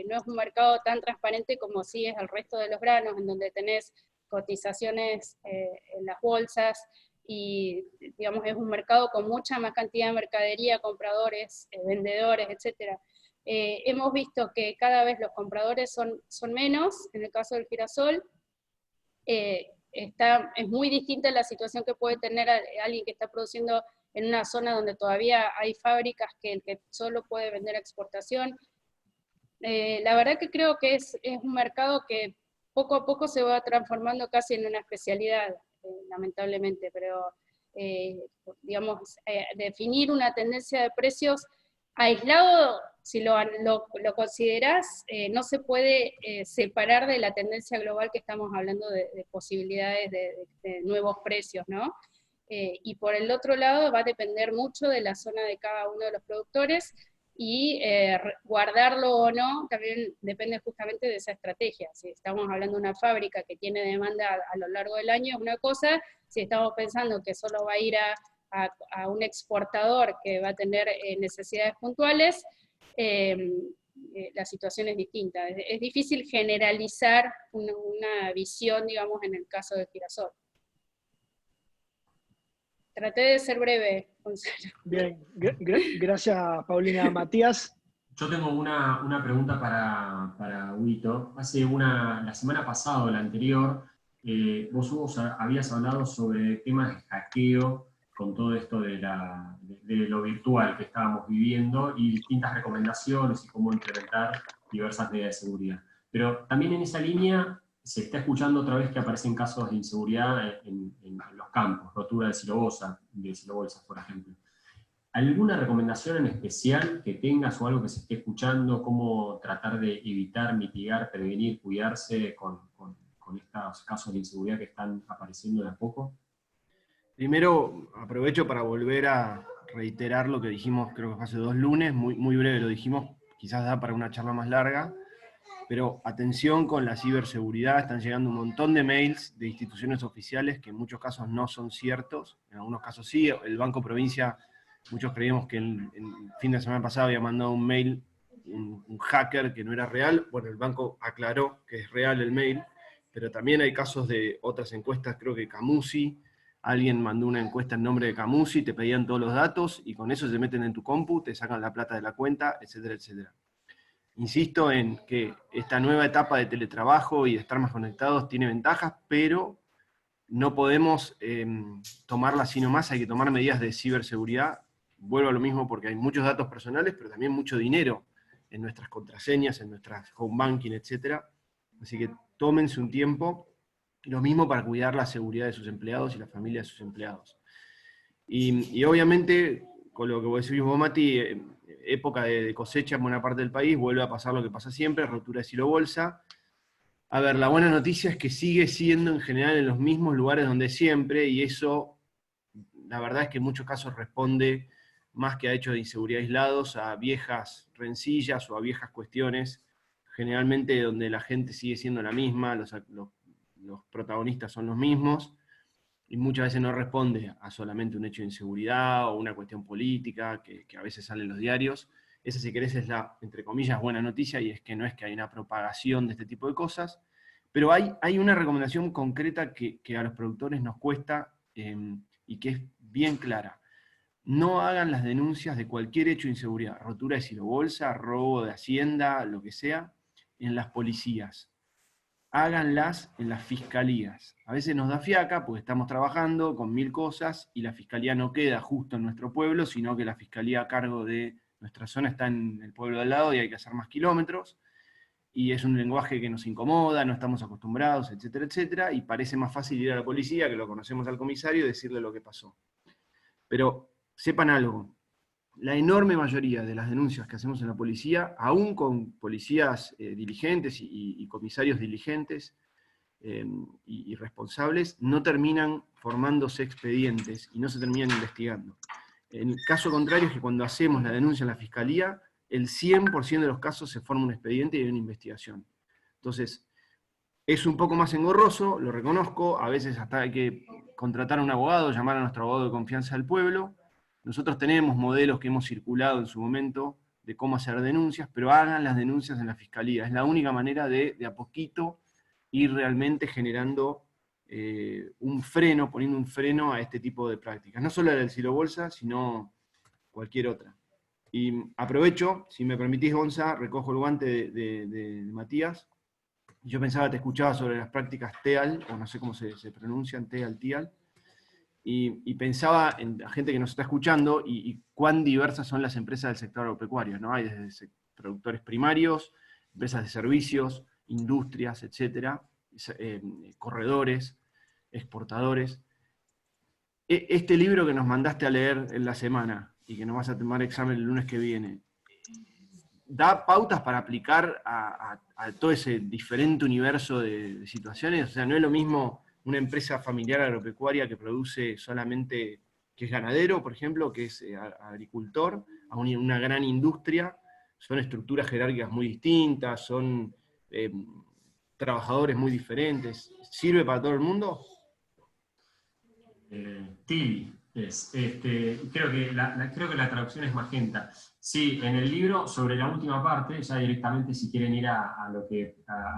no es un mercado tan transparente como sí es el resto de los granos, en donde tenés cotizaciones en las bolsas, y digamos es un mercado con mucha más cantidad de mercadería, compradores, vendedores, etc. Hemos visto que cada vez los compradores son menos, en el caso del girasol. Es muy distinta la situación que puede tener alguien que está produciendo en una zona donde todavía hay fábricas que el que solo puede vender a exportación. La verdad que creo que es un mercado que poco a poco se va transformando casi en una especialidad, lamentablemente, pero digamos, definir una tendencia de precios aislado, si lo considerás, no se puede separar de la tendencia global que estamos hablando de posibilidades de nuevos precios, ¿no? Y por el otro lado va a depender mucho de la zona de cada uno de los productores, y guardarlo o no también depende justamente de esa estrategia. Si estamos hablando de una fábrica que tiene demanda a lo largo del año es una cosa, si estamos pensando que solo va a ir a un exportador que va a tener necesidades puntuales, la situación es distinta. Es difícil generalizar una visión, digamos, en el caso del girasol. Traté de ser breve, Gonzalo. Bien, gracias, Paulina. Matías. Yo tengo una pregunta para Huguito. La semana pasada o la anterior, vos, Hugo, habías hablado sobre temas de hackeo con todo esto de lo virtual que estábamos viviendo y distintas recomendaciones y cómo implementar diversas medidas de seguridad. Pero también en esa línea se está escuchando otra vez que aparecen casos de inseguridad en los campos, rotura de silobolsas, por ejemplo. ¿Alguna recomendación en especial que tengas o algo que se esté escuchando, cómo tratar de evitar, mitigar, prevenir, cuidarse con estos casos de inseguridad que están apareciendo de a poco? Primero, aprovecho para volver a reiterar lo que dijimos, creo que fue hace 2 lunes, muy breve lo dijimos, quizás da para una charla más larga, pero atención con la ciberseguridad, están llegando un montón de mails de instituciones oficiales que en muchos casos no son ciertos, en algunos casos sí. El Banco Provincia, muchos creíamos que el fin de semana pasado había mandado un mail, un hacker que no era real. Bueno, el banco aclaró que es real el mail, pero también hay casos de otras encuestas, creo que Camusi, alguien mandó una encuesta en nombre de Camusi, te pedían todos los datos y con eso se meten en tu compu, te sacan la plata de la cuenta, etcétera, etcétera. Insisto en que esta nueva etapa de teletrabajo y de estar más conectados tiene ventajas, pero no podemos tomarla así nomás, hay que tomar medidas de ciberseguridad. Vuelvo a lo mismo porque hay muchos datos personales, pero también mucho dinero en nuestras contraseñas, en nuestras home banking, etc. Así que tómense un tiempo, lo mismo para cuidar la seguridad de sus empleados y la familia de sus empleados. Y obviamente, con lo que vos decís vos, Mati, época de cosecha en buena parte del país, vuelve a pasar lo que pasa siempre, rotura de silobolsa. A ver, la buena noticia es que sigue siendo en general en los mismos lugares donde siempre, y eso, la verdad es que en muchos casos responde, más que a hechos de inseguridad aislados, a viejas rencillas o a viejas cuestiones, generalmente donde la gente sigue siendo la misma, los protagonistas son los mismos, y muchas veces no responde a solamente un hecho de inseguridad o una cuestión política que a veces sale en los diarios. Esa, si querés, es la, entre comillas, buena noticia, y es que no es que hay una propagación de este tipo de cosas, pero hay una recomendación concreta que a los productores nos cuesta y que es bien clara. No hagan las denuncias de cualquier hecho de inseguridad, rotura de silobolsa, robo de hacienda, lo que sea, en las policías. Háganlas en las fiscalías. A veces nos da fiaca porque estamos trabajando con 1000 cosas y la fiscalía no queda justo en nuestro pueblo, sino que la fiscalía a cargo de nuestra zona está en el pueblo de al lado y hay que hacer más kilómetros, y es un lenguaje que nos incomoda, no estamos acostumbrados, etcétera, etcétera, y parece más fácil ir a la policía, que lo conocemos al comisario, y decirle lo que pasó. Pero sepan algo, la enorme mayoría de las denuncias que hacemos en la policía, aún con policías diligentes y comisarios diligentes y responsables, no terminan formándose expedientes y no se terminan investigando. En el caso contrario es que cuando hacemos la denuncia en la fiscalía, el 100% de los casos se forma un expediente y hay una investigación. Entonces, es un poco más engorroso, lo reconozco, a veces hasta hay que contratar a un abogado, llamar a nuestro abogado de confianza del pueblo. Nosotros tenemos modelos que hemos circulado en su momento de cómo hacer denuncias, pero hagan las denuncias en la fiscalía. Es la única manera de a poquito ir realmente generando un freno, poniendo un freno a este tipo de prácticas. No solo la del silobolsa, sino cualquier otra. Y aprovecho, si me permitís, Gonza, recojo el guante de Matías. Yo pensaba, te escuchaba sobre las prácticas TEAL, o no sé cómo se pronuncian, TEAL, y pensaba en la gente que nos está escuchando y cuán diversas son las empresas del sector agropecuario, ¿no? Hay desde productores primarios, empresas de servicios, industrias, etcétera, corredores, exportadores. Este libro que nos mandaste a leer en la semana y que nos vas a tomar examen el lunes que viene, ¿da pautas para aplicar a todo ese diferente universo de situaciones? O sea, no es lo mismo una empresa familiar agropecuaria que produce solamente, que es ganadero, por ejemplo, que es agricultor, a una gran industria. Son estructuras jerárquicas muy distintas, son trabajadores muy diferentes. ¿Sirve para todo el mundo? TIL es. Creo que la traducción es magenta. Sí, en el libro, sobre la última parte, ya directamente, si quieren ir a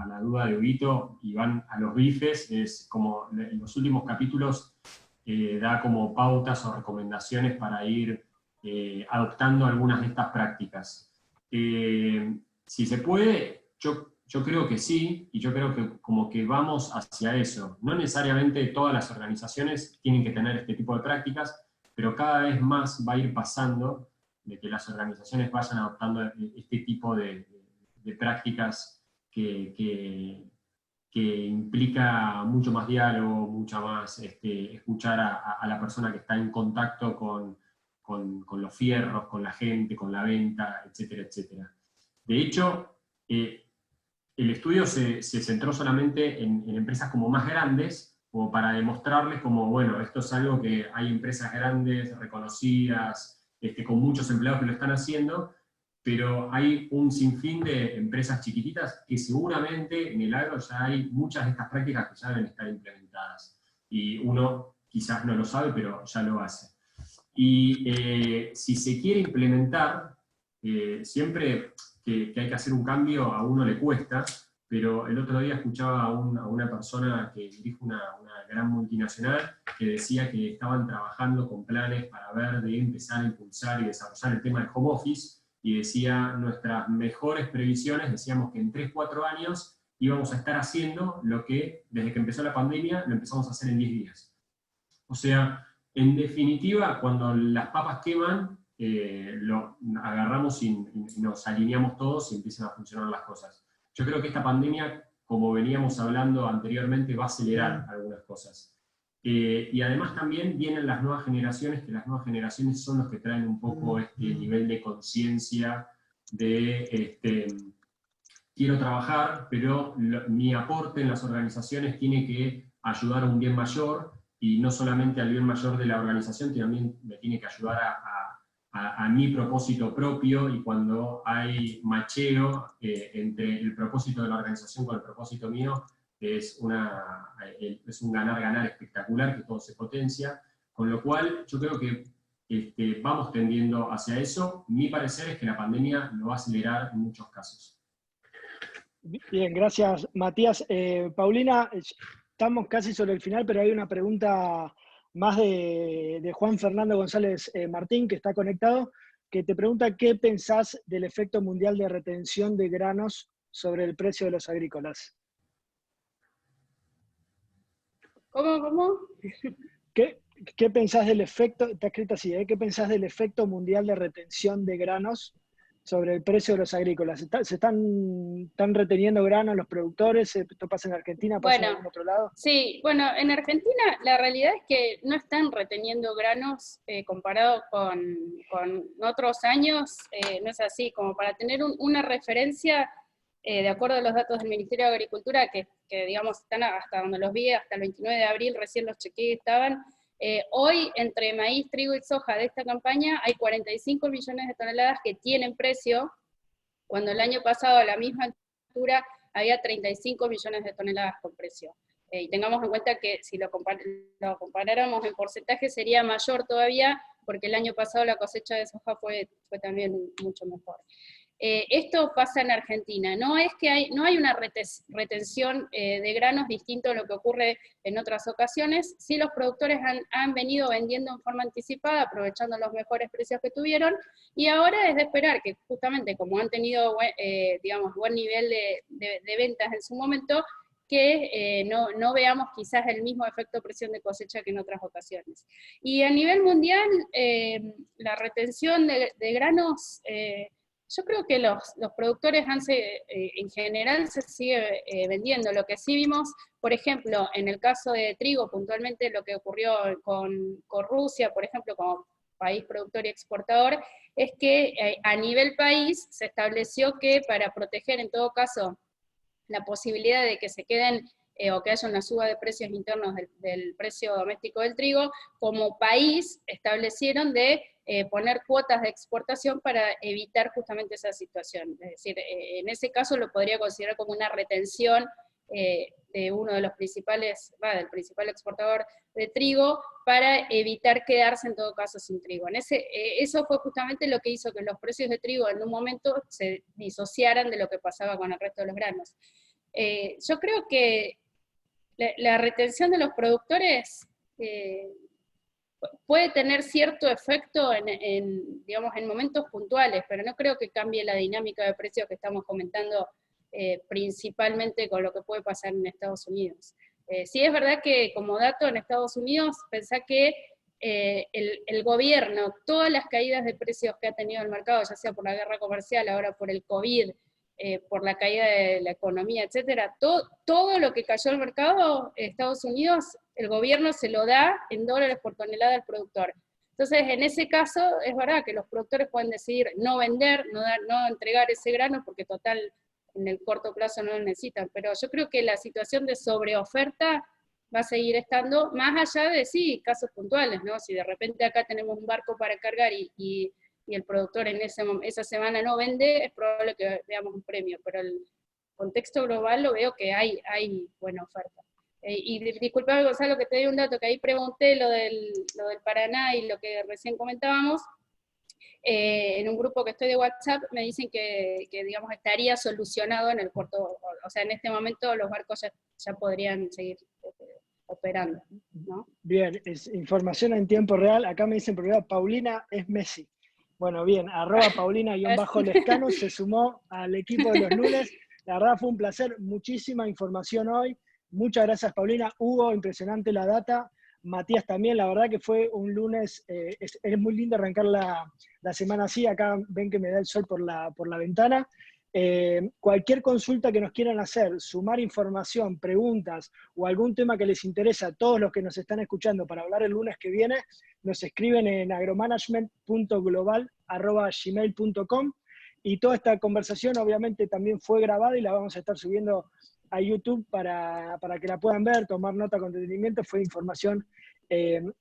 la duda de Huguito y van a los bifes, es como en los últimos capítulos da como pautas o recomendaciones para ir adoptando algunas de estas prácticas. Si se puede, yo creo que sí, y yo creo que como que vamos hacia eso. No necesariamente todas las organizaciones tienen que tener este tipo de prácticas, pero cada vez más va a ir pasando de que las organizaciones vayan adoptando este tipo de prácticas que implica mucho más diálogo, mucha más escuchar a la persona que está en contacto con los fierros, con la gente, con la venta, etcétera, etcétera. De hecho, el estudio se centró solamente en empresas como más grandes, como para demostrarles como, bueno, esto es algo que hay empresas grandes, reconocidas, con muchos empleados que lo están haciendo, pero hay un sinfín de empresas chiquititas que seguramente en el agro ya hay muchas de estas prácticas que ya deben estar implementadas. Y uno quizás no lo sabe, pero ya lo hace. Y si se quiere implementar, siempre que hay que hacer un cambio a uno le cuesta, pero el otro día escuchaba a una persona que dirige una gran multinacional que decía que estaban trabajando con planes para ver de empezar a impulsar y desarrollar el tema del home office, y decía, nuestras mejores previsiones, decíamos que en 3-4 años íbamos a estar haciendo lo que desde que empezó la pandemia lo empezamos a hacer en 10 días. O sea, en definitiva, cuando las papas queman, lo agarramos y nos alineamos todos y empiezan a funcionar las cosas. Yo creo que esta pandemia, como veníamos hablando anteriormente, va a acelerar algunas cosas. Y además también vienen las nuevas generaciones, que las nuevas generaciones son los que traen un poco este nivel de conciencia de quiero trabajar, pero mi aporte en las organizaciones tiene que ayudar a un bien mayor, y no solamente al bien mayor de la organización, también me tiene que ayudar a mi propósito propio, y cuando hay macheo entre el propósito de la organización con el propósito mío, es un ganar-ganar espectacular, que todo se potencia, con lo cual yo creo que vamos tendiendo hacia eso. Mi parecer es que la pandemia lo va a acelerar en muchos casos. Bien, gracias, Matías. Paulina, estamos casi sobre el final, pero hay una pregunta más de Juan Fernando González Martín, que está conectado, que te pregunta qué pensás del efecto mundial de retención de granos sobre el precio de los agrícolas. ¿Cómo? ¿Qué pensás del efecto, está escrito así, ¿qué pensás del efecto mundial de retención de granos sobre el precio de los agrícolas? ¿Se están reteniendo granos los productores? ¿Esto pasa en Argentina? ¿Pasa en algún otro lado? Sí, bueno, en Argentina la realidad es que no están reteniendo granos comparado con otros años, no es así, como para tener una referencia, de acuerdo a los datos del Ministerio de Agricultura, que digamos están hasta donde los vi, hasta el 29 de abril, recién los chequeé, estaban, hoy entre maíz, trigo y soja de esta campaña hay 45 millones de toneladas que tienen precio, cuando el año pasado a la misma altura había 35 millones de toneladas con precio. Y tengamos en cuenta que si lo comparáramos en porcentaje sería mayor todavía, porque el año pasado la cosecha de soja fue también mucho mejor. Esto pasa en Argentina, no es que no hay una retención de granos distinto a lo que ocurre en otras ocasiones, sí los productores han venido vendiendo en forma anticipada, aprovechando los mejores precios que tuvieron, y ahora es de esperar que justamente como han tenido digamos, buen nivel de ventas en su momento, que no veamos quizás el mismo efecto presión de cosecha que en otras ocasiones. Y a nivel mundial, la retención de granos, yo creo que los productores en general se sigue vendiendo. Lo que sí vimos, por ejemplo, en el caso de trigo, puntualmente lo que ocurrió con Rusia, por ejemplo, como país productor y exportador, es que a nivel país se estableció que para proteger en todo caso la posibilidad de que se queden o que haya una suba de precios internos del precio doméstico del trigo, como país establecieron de poner cuotas de exportación para evitar justamente esa situación. Es decir, en ese caso lo podría considerar como una retención de uno de los principales, del principal exportador de trigo, para evitar quedarse en todo caso sin trigo. Eso fue justamente lo que hizo que los precios de trigo en un momento se disociaran de lo que pasaba con el resto de los granos. Yo creo que la retención de los productores puede tener cierto efecto digamos, en momentos puntuales, pero no creo que cambie la dinámica de precios que estamos comentando principalmente con lo que puede pasar en Estados Unidos. Sí es verdad que como dato en Estados Unidos, pensá que el gobierno, todas las caídas de precios que ha tenido el mercado, ya sea por la guerra comercial, ahora por el COVID, por la caída de la economía, etcétera, todo lo que cayó el mercado, Estados Unidos, el gobierno se lo da en dólares por tonelada al productor. Entonces, en ese caso, es verdad que los productores pueden decidir no vender, no entregar ese grano, porque total, en el corto plazo no lo necesitan, pero yo creo que la situación de sobreoferta va a seguir estando, más allá de, sí, casos puntuales, ¿no? Si de repente acá tenemos un barco para cargar y el productor en esa semana no vende, es probable que veamos un premio, pero el contexto global lo veo que hay buena oferta. Y disculpame, Gonzalo, que te doy un dato, que ahí pregunté lo del Paraná y lo que recién comentábamos, en un grupo que estoy de WhatsApp me dicen que digamos, estaría solucionado en el corto, o sea, en este momento los barcos ya podrían seguir operando, ¿no? Bien, es información en tiempo real. Acá me dicen prioridad, Paulina es Messi. Bueno, bien, @Paulina_Lescano se sumó al equipo de los lunes. La verdad fue un placer, muchísima información hoy. Muchas gracias, Paulina. Hugo, impresionante la data. Matías también, la verdad que fue un lunes, es muy lindo arrancar la semana así. Acá ven que me da el sol por la ventana. Cualquier consulta que nos quieran hacer, sumar información, preguntas o algún tema que les interesa a todos los que nos están escuchando para hablar el lunes que viene, nos escriben en agromanagement.global@gmail.com, y toda esta conversación obviamente también fue grabada y la vamos a estar subiendo a YouTube para que la puedan ver, tomar nota con detenimiento. Fue información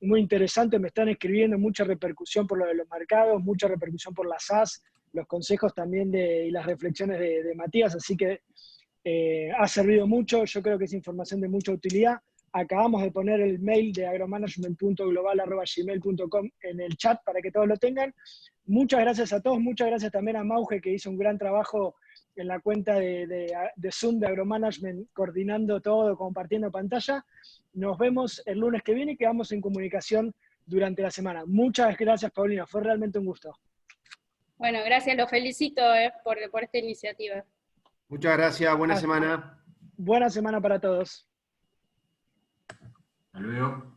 muy interesante, me están escribiendo, mucha repercusión por lo de los mercados, mucha repercusión por las SAS, los consejos también y las reflexiones de Matías, así que ha servido mucho. Yo creo que es información de mucha utilidad. Acabamos de poner el mail de agromanagement.global@gmail.com en el chat para que todos lo tengan. Muchas gracias a todos, muchas gracias también a Mauge, que hizo un gran trabajo en la cuenta de Zoom de Agromanagement, coordinando todo, compartiendo pantalla. Nos vemos el lunes que viene y quedamos en comunicación durante la semana. Muchas gracias, Paulina, fue realmente un gusto. Bueno, gracias, lo felicito por esta iniciativa. Muchas gracias, buena semana. Buena semana para todos. Hasta luego.